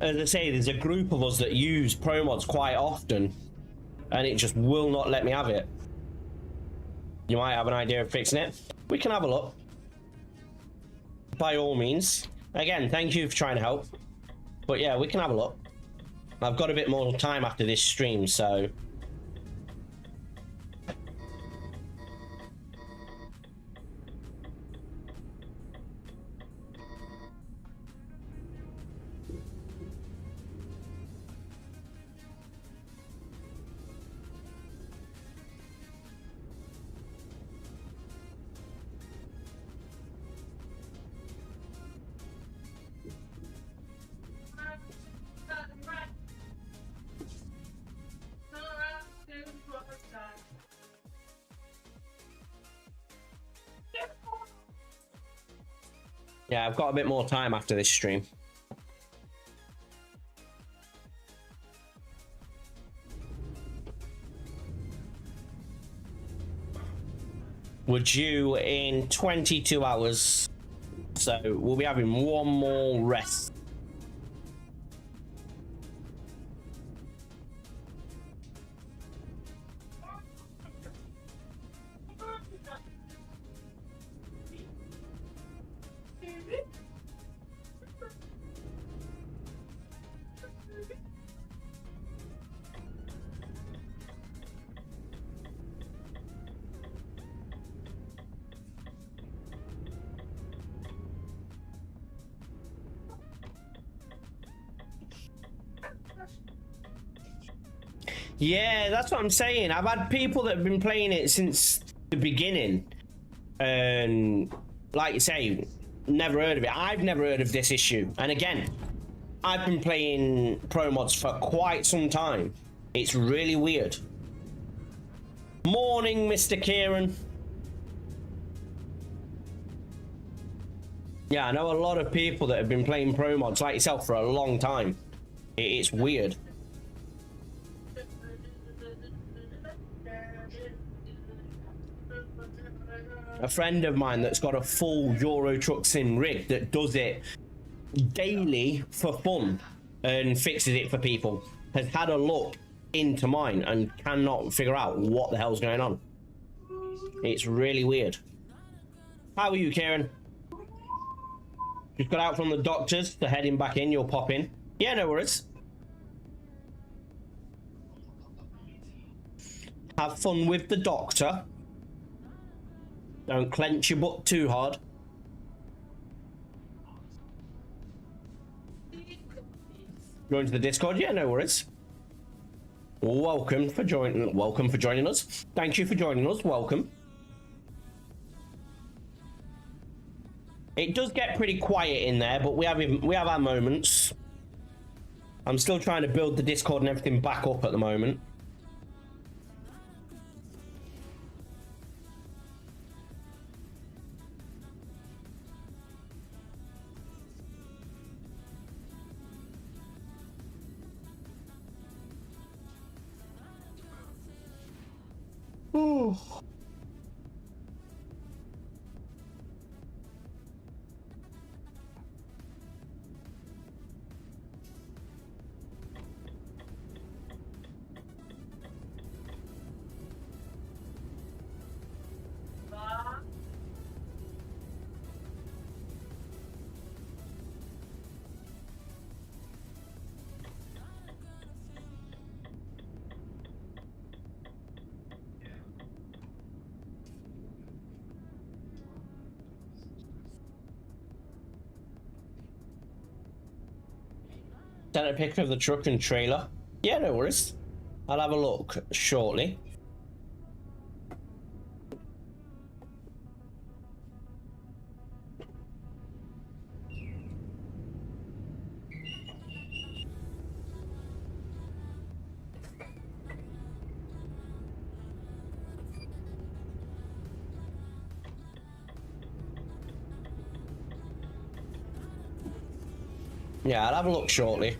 As I say, there's a group of us that use pro mods quite often, and it just will not let me have it. You might have an idea of fixing it. We can have a look. By all means. Again, thank you for trying to help. But yeah, we can have a look. I've got a bit more time after this stream, so... Yeah, I've got a bit more time after this stream. We're due in 22 hours, so we'll be having one more rest. Yeah, that's what I'm saying. I've had people that have been playing it since the beginning, and like you say, never heard of it. I've never heard of this issue. And again, I've been playing pro mods for quite some time. It's really weird. Morning, Mr. Kieran. Yeah, I know a lot of people that have been playing pro mods like yourself for a long time. It's weird. A friend of mine that's got a full Euro Truck Sim rig that does it daily for fun and fixes it for people has had a look into mine and cannot figure out what the hell's going on. It's really weird. How are you, Kieran? Just got out from the doctors, so heading back in. You'll pop in. Yeah, no worries. Have fun with the doctor. Don't clench your butt too hard. Going to the Discord? Yeah, no worries. Welcome for joining us. Thank you for joining us. Welcome. It does get pretty quiet in there, but we have our moments. I'm still trying to build the Discord and everything back up at the moment. Ooh. Sent a picture of the truck and trailer. Yeah, no worries. I'll have a look shortly. Yeah, I'll have a look shortly.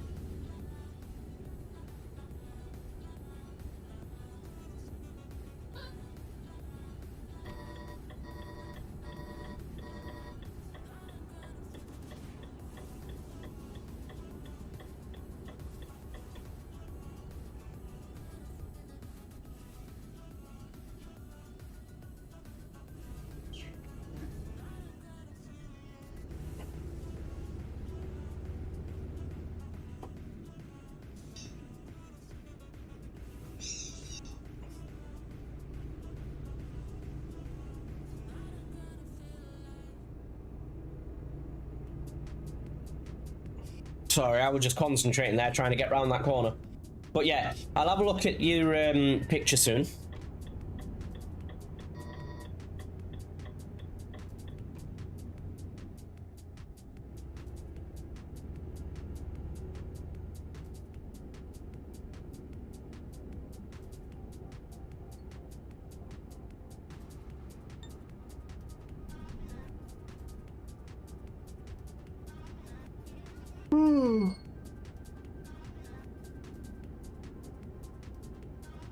Sorry, I was just concentrating there trying to get round that corner. But yeah, I'll have a look at your picture soon.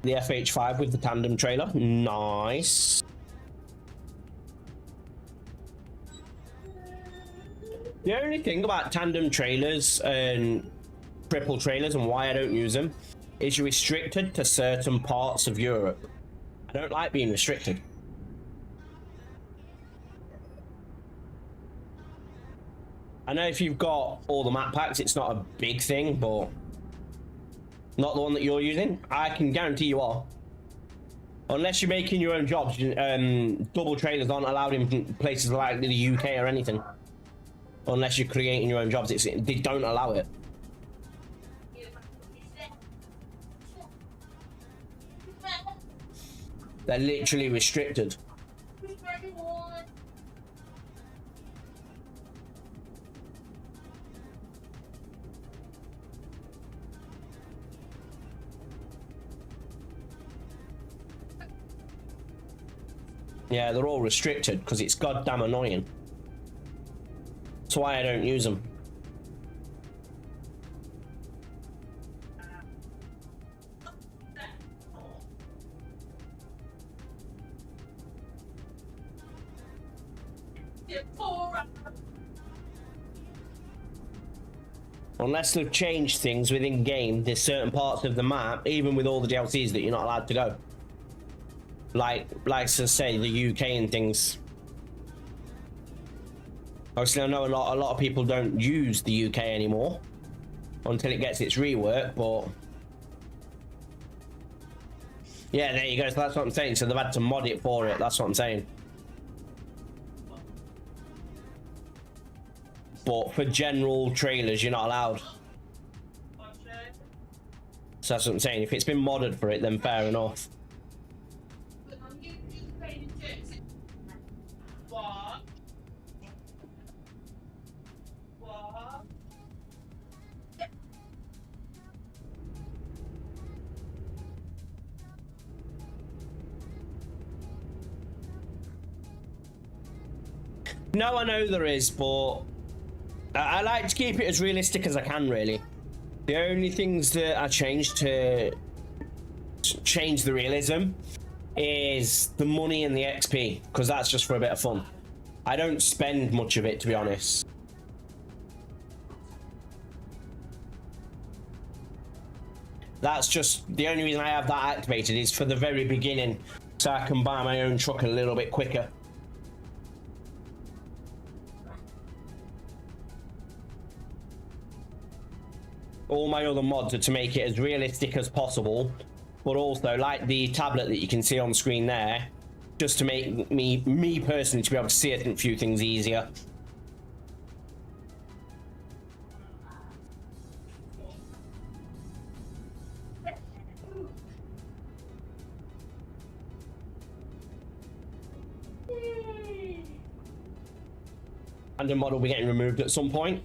The FH5 with the tandem trailer. Nice. The only thing about tandem trailers and triple trailers and why I don't use them is you're restricted to certain parts of Europe. I don't like being restricted. I know if you've got all the map packs, it's not a big thing, but not the one that you're using. I can guarantee you are. Unless you're making your own jobs, double trailers aren't allowed in places like the UK or anything. Unless you're creating your own jobs, they don't allow it. They're literally restricted. Yeah, they're all restricted because it's goddamn annoying. That's why I don't use them. Unless they've changed things within game, there's certain parts of the map, even with all the DLCs, that you're not allowed to go. Like to say the UK and things. Obviously, I know a lot of people don't use the UK anymore until it gets its rework, but yeah, there you go. So that's what I'm saying. So they've had to mod it for it. That's what I'm saying. But for general trailers, you're not allowed. So that's what I'm saying. If it's been modded for it, then fair enough. No, I know there is, but I like to keep it as realistic as I can, really. The only things that I changed to change the realism is the money and the XP, because that's just for a bit of fun. I don't spend much of it, to be honest. That's just the only reason I have that activated is for the very beginning, so I can buy my own truck a little bit quicker. All my other mods are to make it as realistic as possible, but also like the tablet that you can see on screen there, just to make me personally to be able to see a few things easier. And the mod will be getting removed at some point.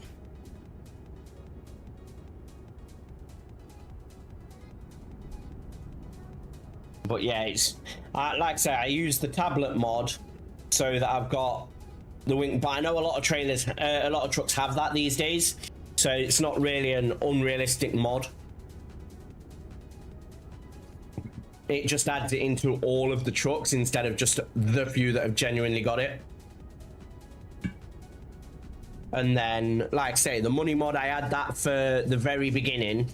But yeah, it's like I say, I use the tablet mod so that I've got the wing. But I know a lot of trailers, a lot of trucks have that these days, so it's not really an unrealistic mod. It just adds it into all of the trucks instead of just the few that have genuinely got it. And then, like I say, the money mod, I add that for the very beginning.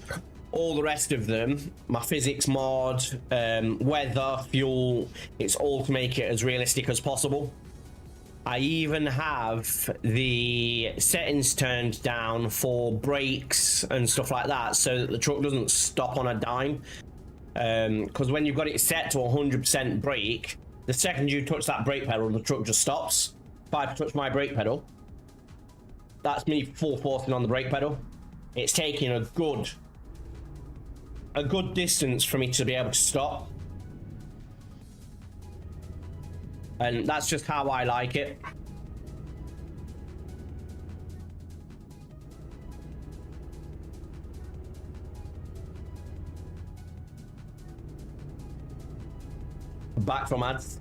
All the rest of them, my physics mod, weather, fuel, it's all to make it as realistic as possible. I even have the settings turned down for brakes and stuff like that so that the truck doesn't stop on a dime. Because when you've got it set to 100% brake, the second you touch that brake pedal, the truck just stops. If I touch my brake pedal, that's me full forcing on the brake pedal. It's taking a good distance for me to be able to stop. And that's just how I like it. Back from ads.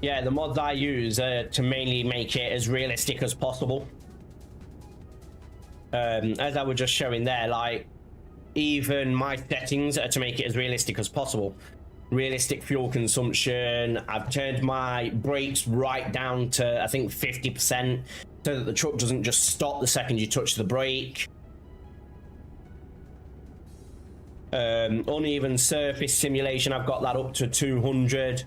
Yeah, the mods I use to mainly make it as realistic as possible. As I was just showing there, like, even my settings are to make it as realistic as possible. Realistic fuel consumption. I've turned my brakes right down to, I think, 50%, so that the truck doesn't just stop the second you touch the brake. Uneven surface simulation, I've got that up to 200.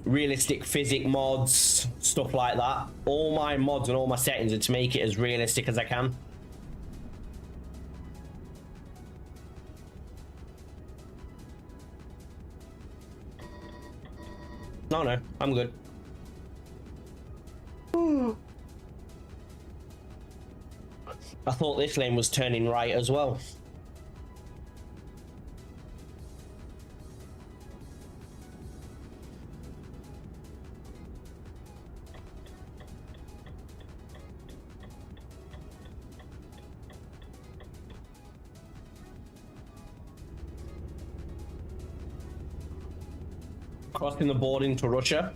Realistic physics mods, stuff like that. All my mods and all my settings are to make it as realistic as I can. No, I'm good. I thought this lane was turning right as well. crossing the border into Russia.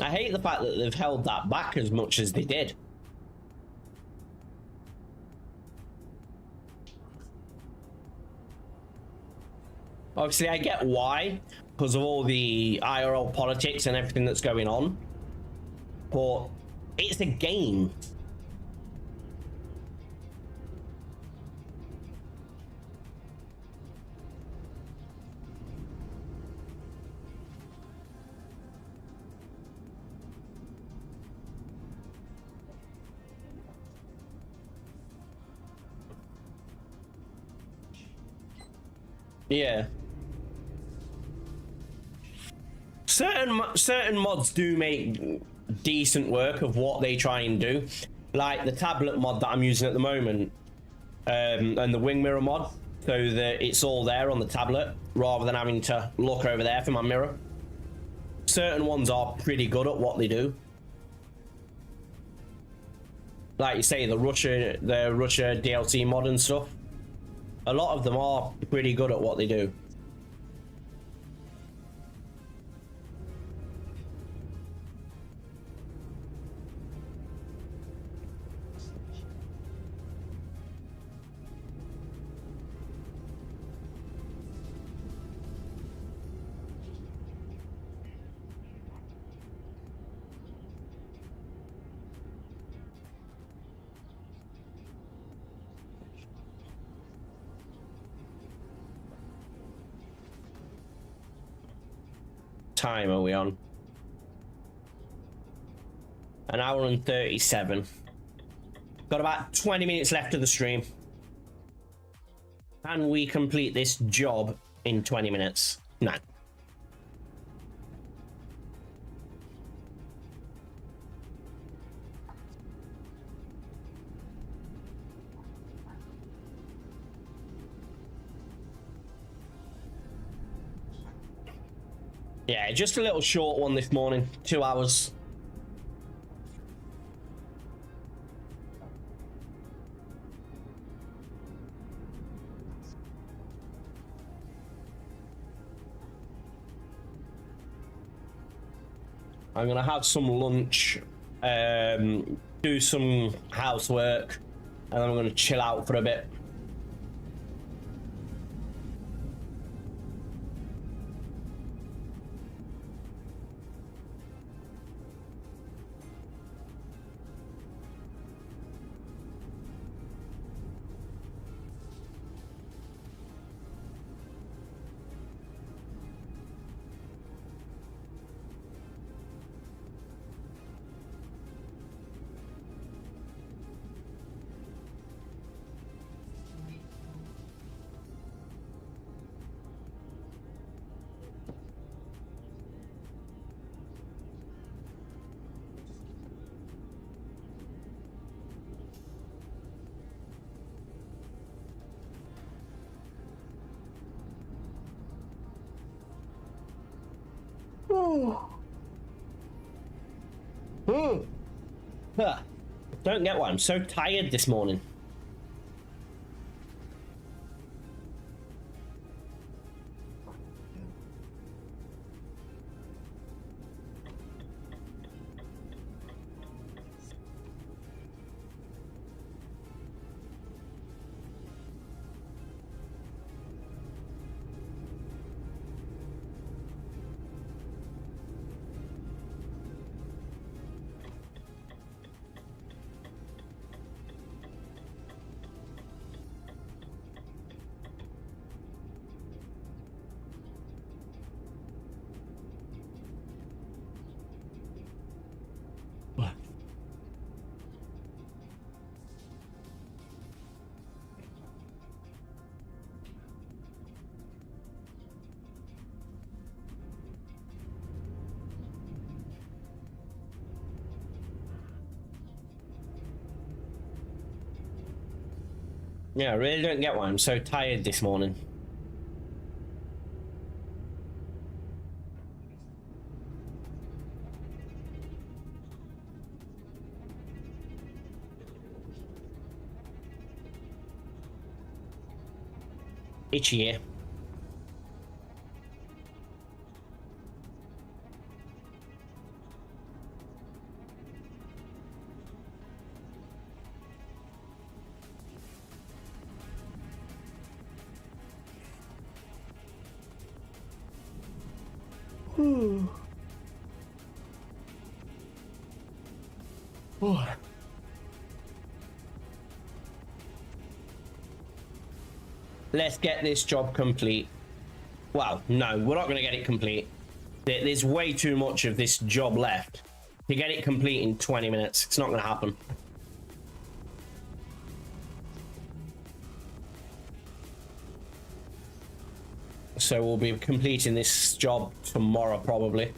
I hate the fact that they've held that back as much as they did. Obviously, I get why, because of all the IRL politics and everything that's going on. But it's a game. Yeah. Certain mods do make decent work of what they try and do, like the tablet mod that I'm using at the moment, and the wing mirror mod, so that it's all there on the tablet rather than having to look over there for my mirror. Certain ones are pretty good at what they do. Like you say, the Russia DLC mod and stuff. A lot of them are pretty good at what they do. Time are we on? An hour and 37. Got about 20 minutes left of the stream. Can we complete this job in 20 minutes? No. Yeah, just a little short one this morning. 2 hours. I'm gonna have some lunch, do some housework, and then I'm gonna chill out for a bit. Don't get why I'm so tired this morning. Yeah, I really don't get why I'm so tired this morning. itchy ear. Let's get this job complete. Well, no, we're not going to get it complete. There's way too much of this job left to get it complete in 20 minutes. It's not going to happen. So we'll be completing this job tomorrow, probably.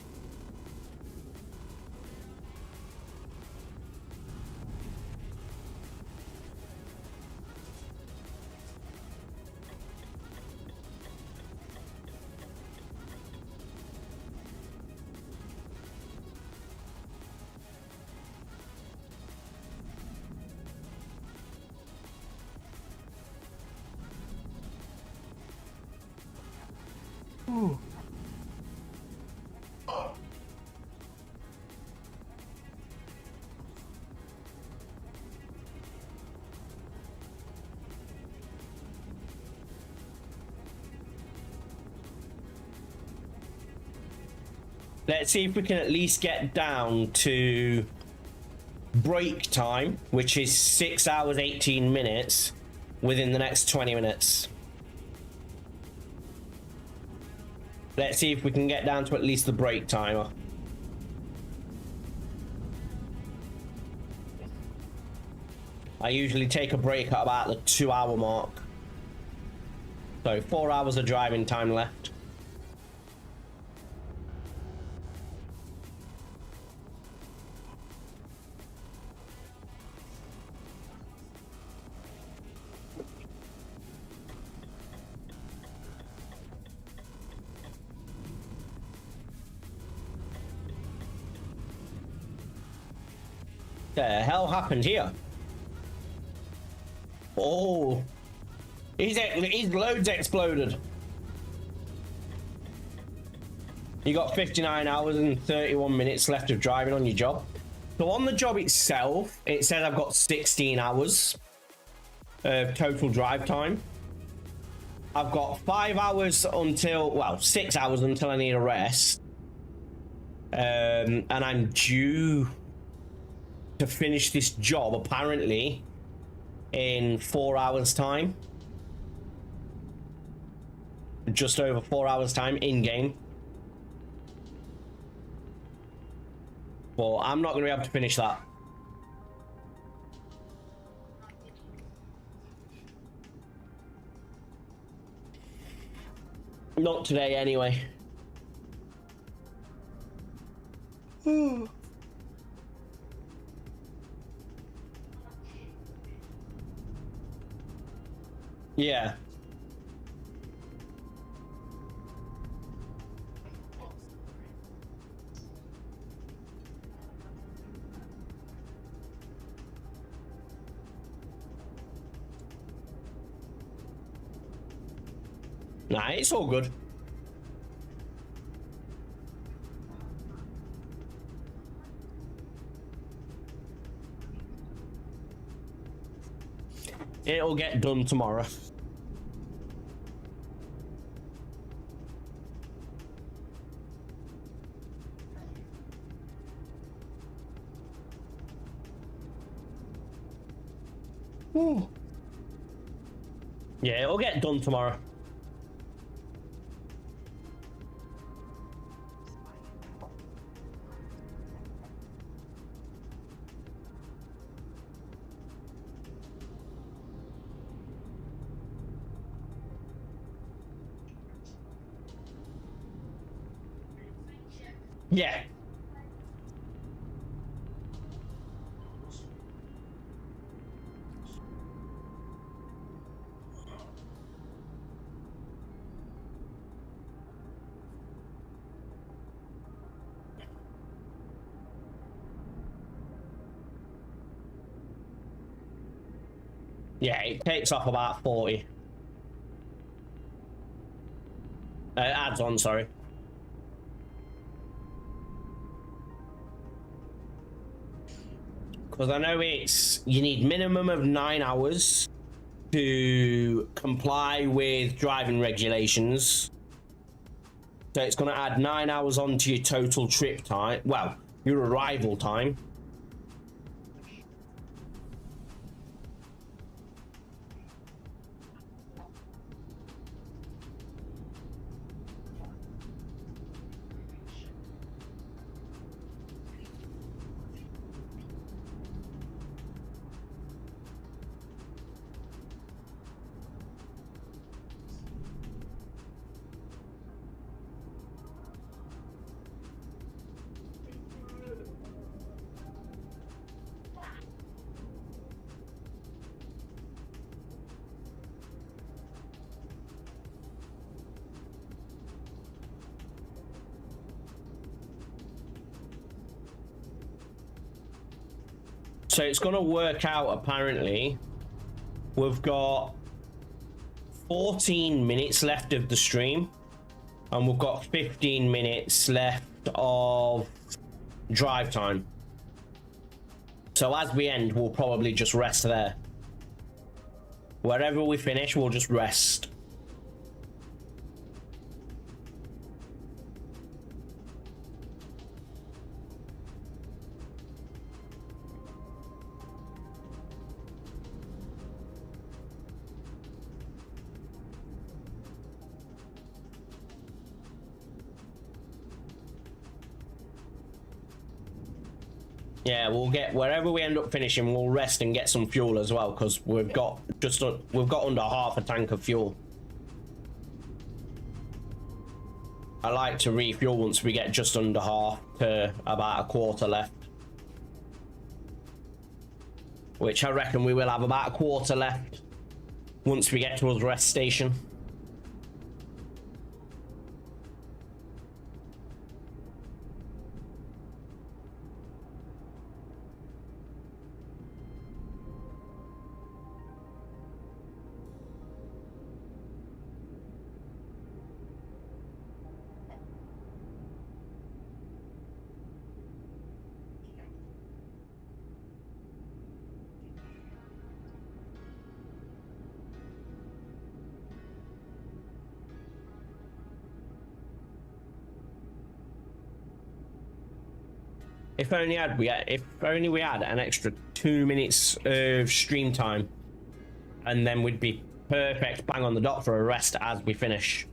Let's see if we can at least get down to break time, which is 6 hours 18 minutes within the next 20 minutes. Let's see if we can get down to at least the break timer. I usually take a break at about the 2-hour mark. So 4 hours of driving time left. The hell happened here? Oh, his loads exploded. You got 59 hours and 31 minutes left of driving on your job. So on the job itself, it says I've got 16 hours of total drive time. I've got 5 hours until, well, 6 hours until I need a rest. And I'm due to finish this job apparently in 4 hours time, just over 4 hours time in game. Well, I'm not going to be able to finish that. Not today anyway. Yeah. Nah, it's all good. It'll get done tomorrow. Ooh. Yeah, it'll get done tomorrow. Yeah. Yeah, it takes off about 40. Ads on, sorry. Because I know you need minimum of 9 hours to comply with driving regulations. So it's going to add 9 hours onto your total trip time. Well, your arrival time. So it's going to work out, apparently. We've got 14 minutes left of the stream. And we've got 15 minutes left of drive time. So as we end, we'll probably just rest there. Wherever we finish, we'll just rest. Yeah, we'll get wherever we end up finishing, we'll rest and get some fuel as well, because we've got under half a tank of fuel. I like to refuel once we get just under half to about a quarter left. Which I reckon we will have about a quarter left once we get to our rest station. If only we had an extra 2 minutes of stream time, and then we'd be perfect, bang on the dot for a rest as we finish.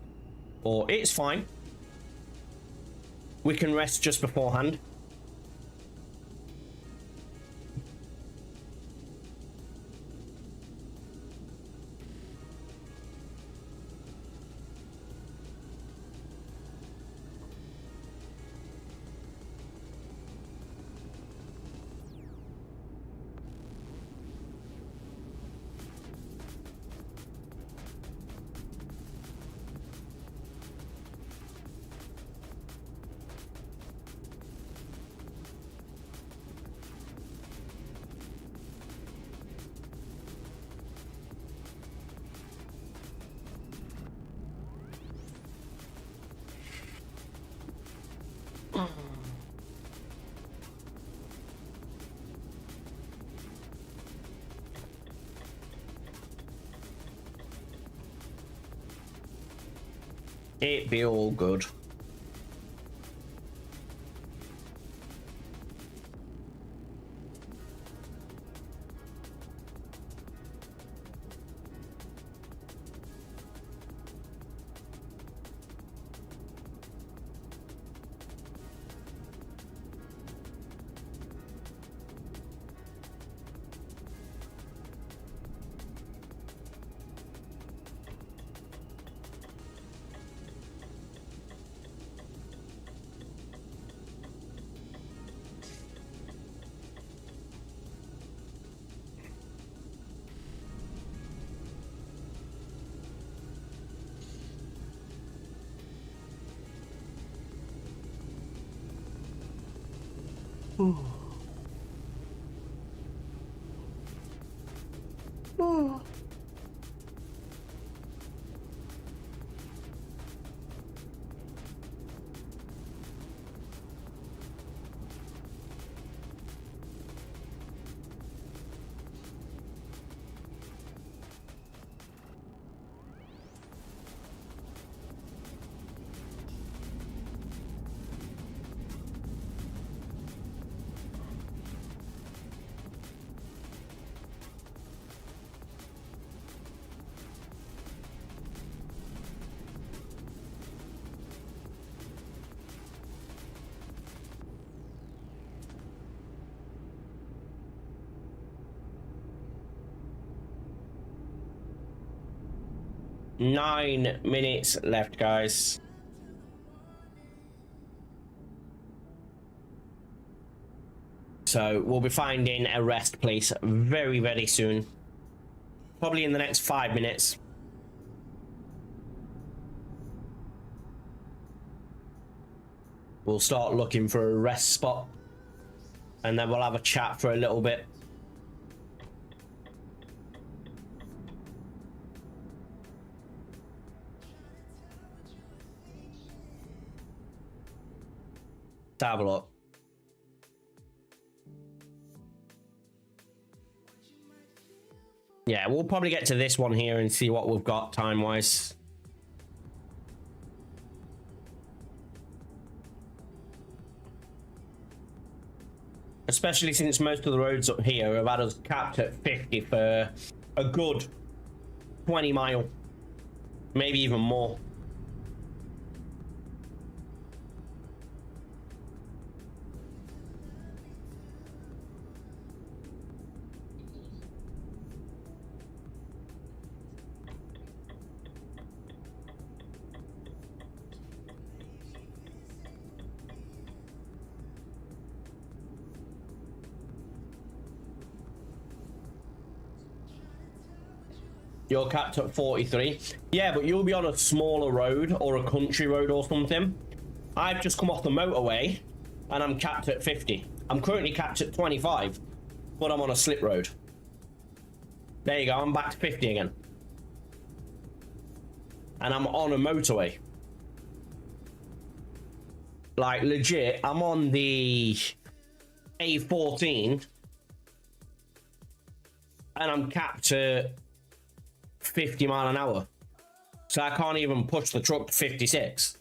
Or it's fine. We can rest just beforehand. It be all good. 9 minutes left, guys. So we'll be finding a rest place very, very soon. Probably in the next 5 minutes. We'll start looking for a rest spot. And then we'll have a chat for a little bit. Let's have a look. Yeah, we'll probably get to this one here and see what we've got time-wise. Especially since most of the roads up here have had us capped at 50 for a good 20 mile, maybe even more. You're capped at 43. Yeah, but you'll be on a smaller road or a country road or something. I've just come off the motorway and I'm capped at 50. I'm currently capped at 25, but I'm on a slip road. There you go, I'm back to 50 again. And I'm on a motorway. Like, legit, I'm on the A14 and I'm capped at 50 mile an hour. So I can't even push the truck to 56.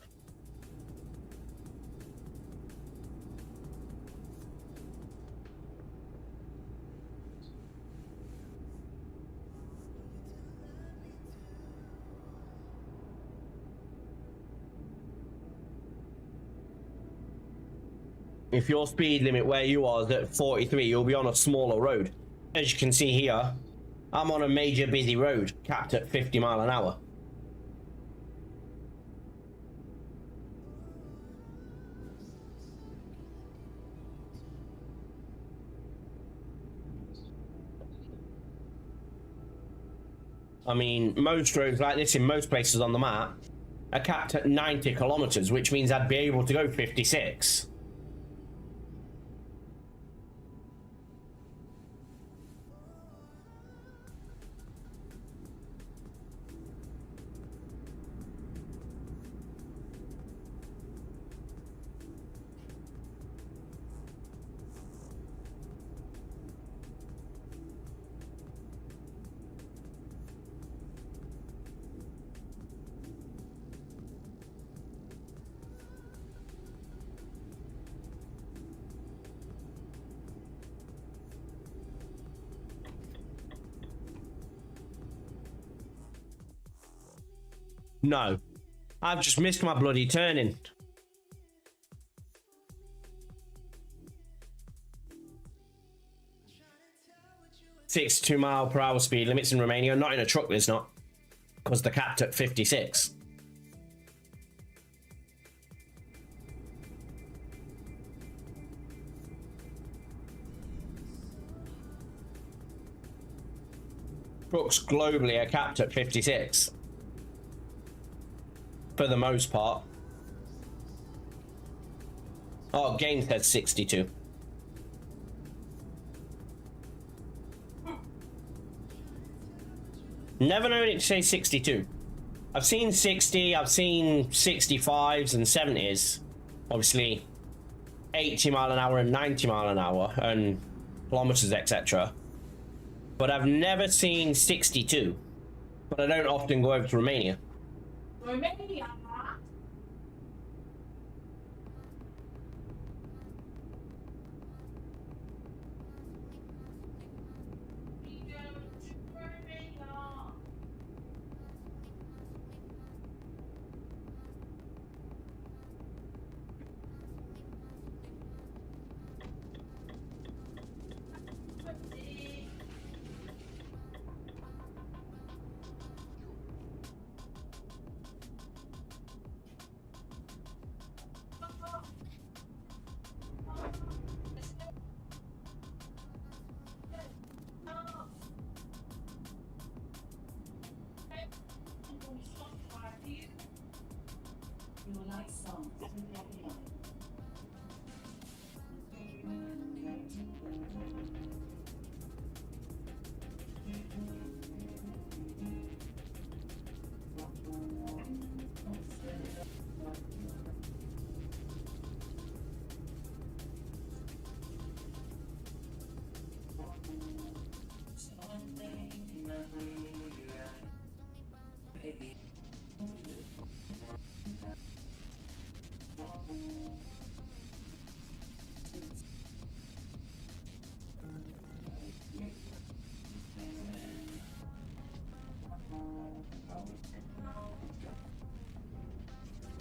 If your speed limit where you are is at 43, you'll be on a smaller road. As you can see here, I'm on a major busy road, capped at 50 mile an hour. I mean, most roads like this in most places on the map are capped at 90 kilometers, which means I'd be able to go 56. No, I've just missed my bloody turning. .62 mile per hour speed limits in Romania. Not in a truck, there's not, because they're capped at 56. Trucks globally are capped at 56. For the most part. Oh, game says 62. Never known it to say 62. I've seen 60, I've seen 65s and 70s. Obviously, 80 mile an hour and 90 mile an hour and kilometers, etc. But I've never seen 62. But I don't often go over to Romania. Romania.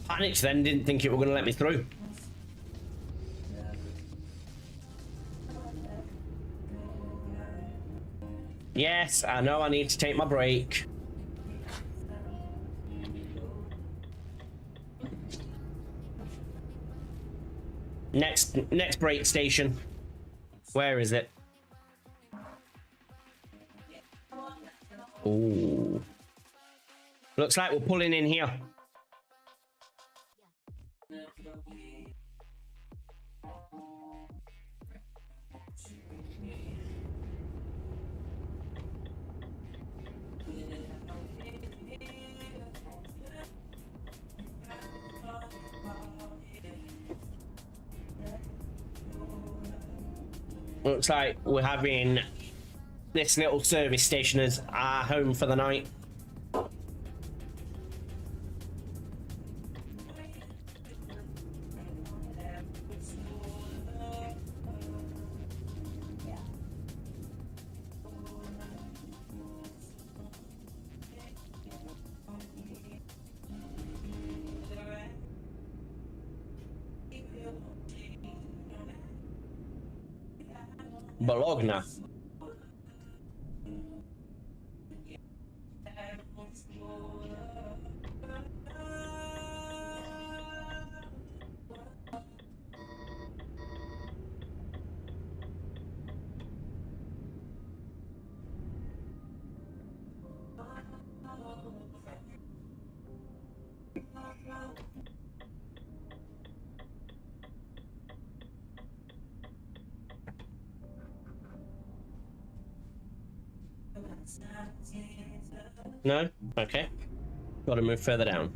Panicked then, didn't think it were going to let me through. Yes, I know I need to take my break. Next break station. Where is it? Ooh. Looks like we're pulling in here. Looks like we're having this little service station as our home for the night. Bologna. No? Okay. Got to move further down.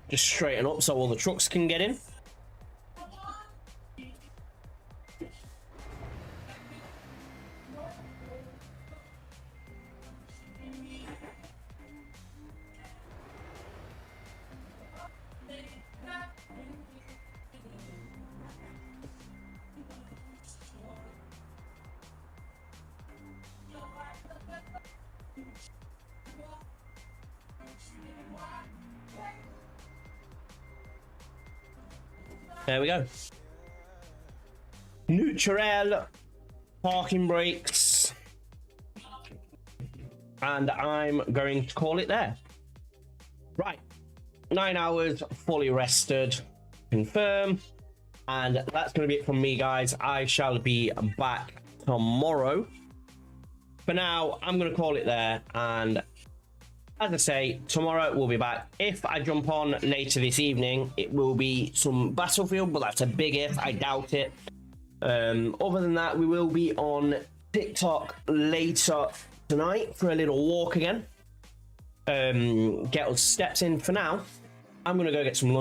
Just straighten up so all the trucks can get in. There we go. Neutral parking brakes. And I'm going to call it there. Right. 9 hours, fully rested. Confirm. And that's going to be it from me, guys. I shall be back tomorrow. For now, I'm going to call it there. And as I say, tomorrow we'll be back. If I jump on later this evening, it will be some Battlefield, but that's a big if. I doubt it. Other than that, we will be on TikTok later tonight for a little walk again. Get us steps in. For now, I'm going to go get some lunch.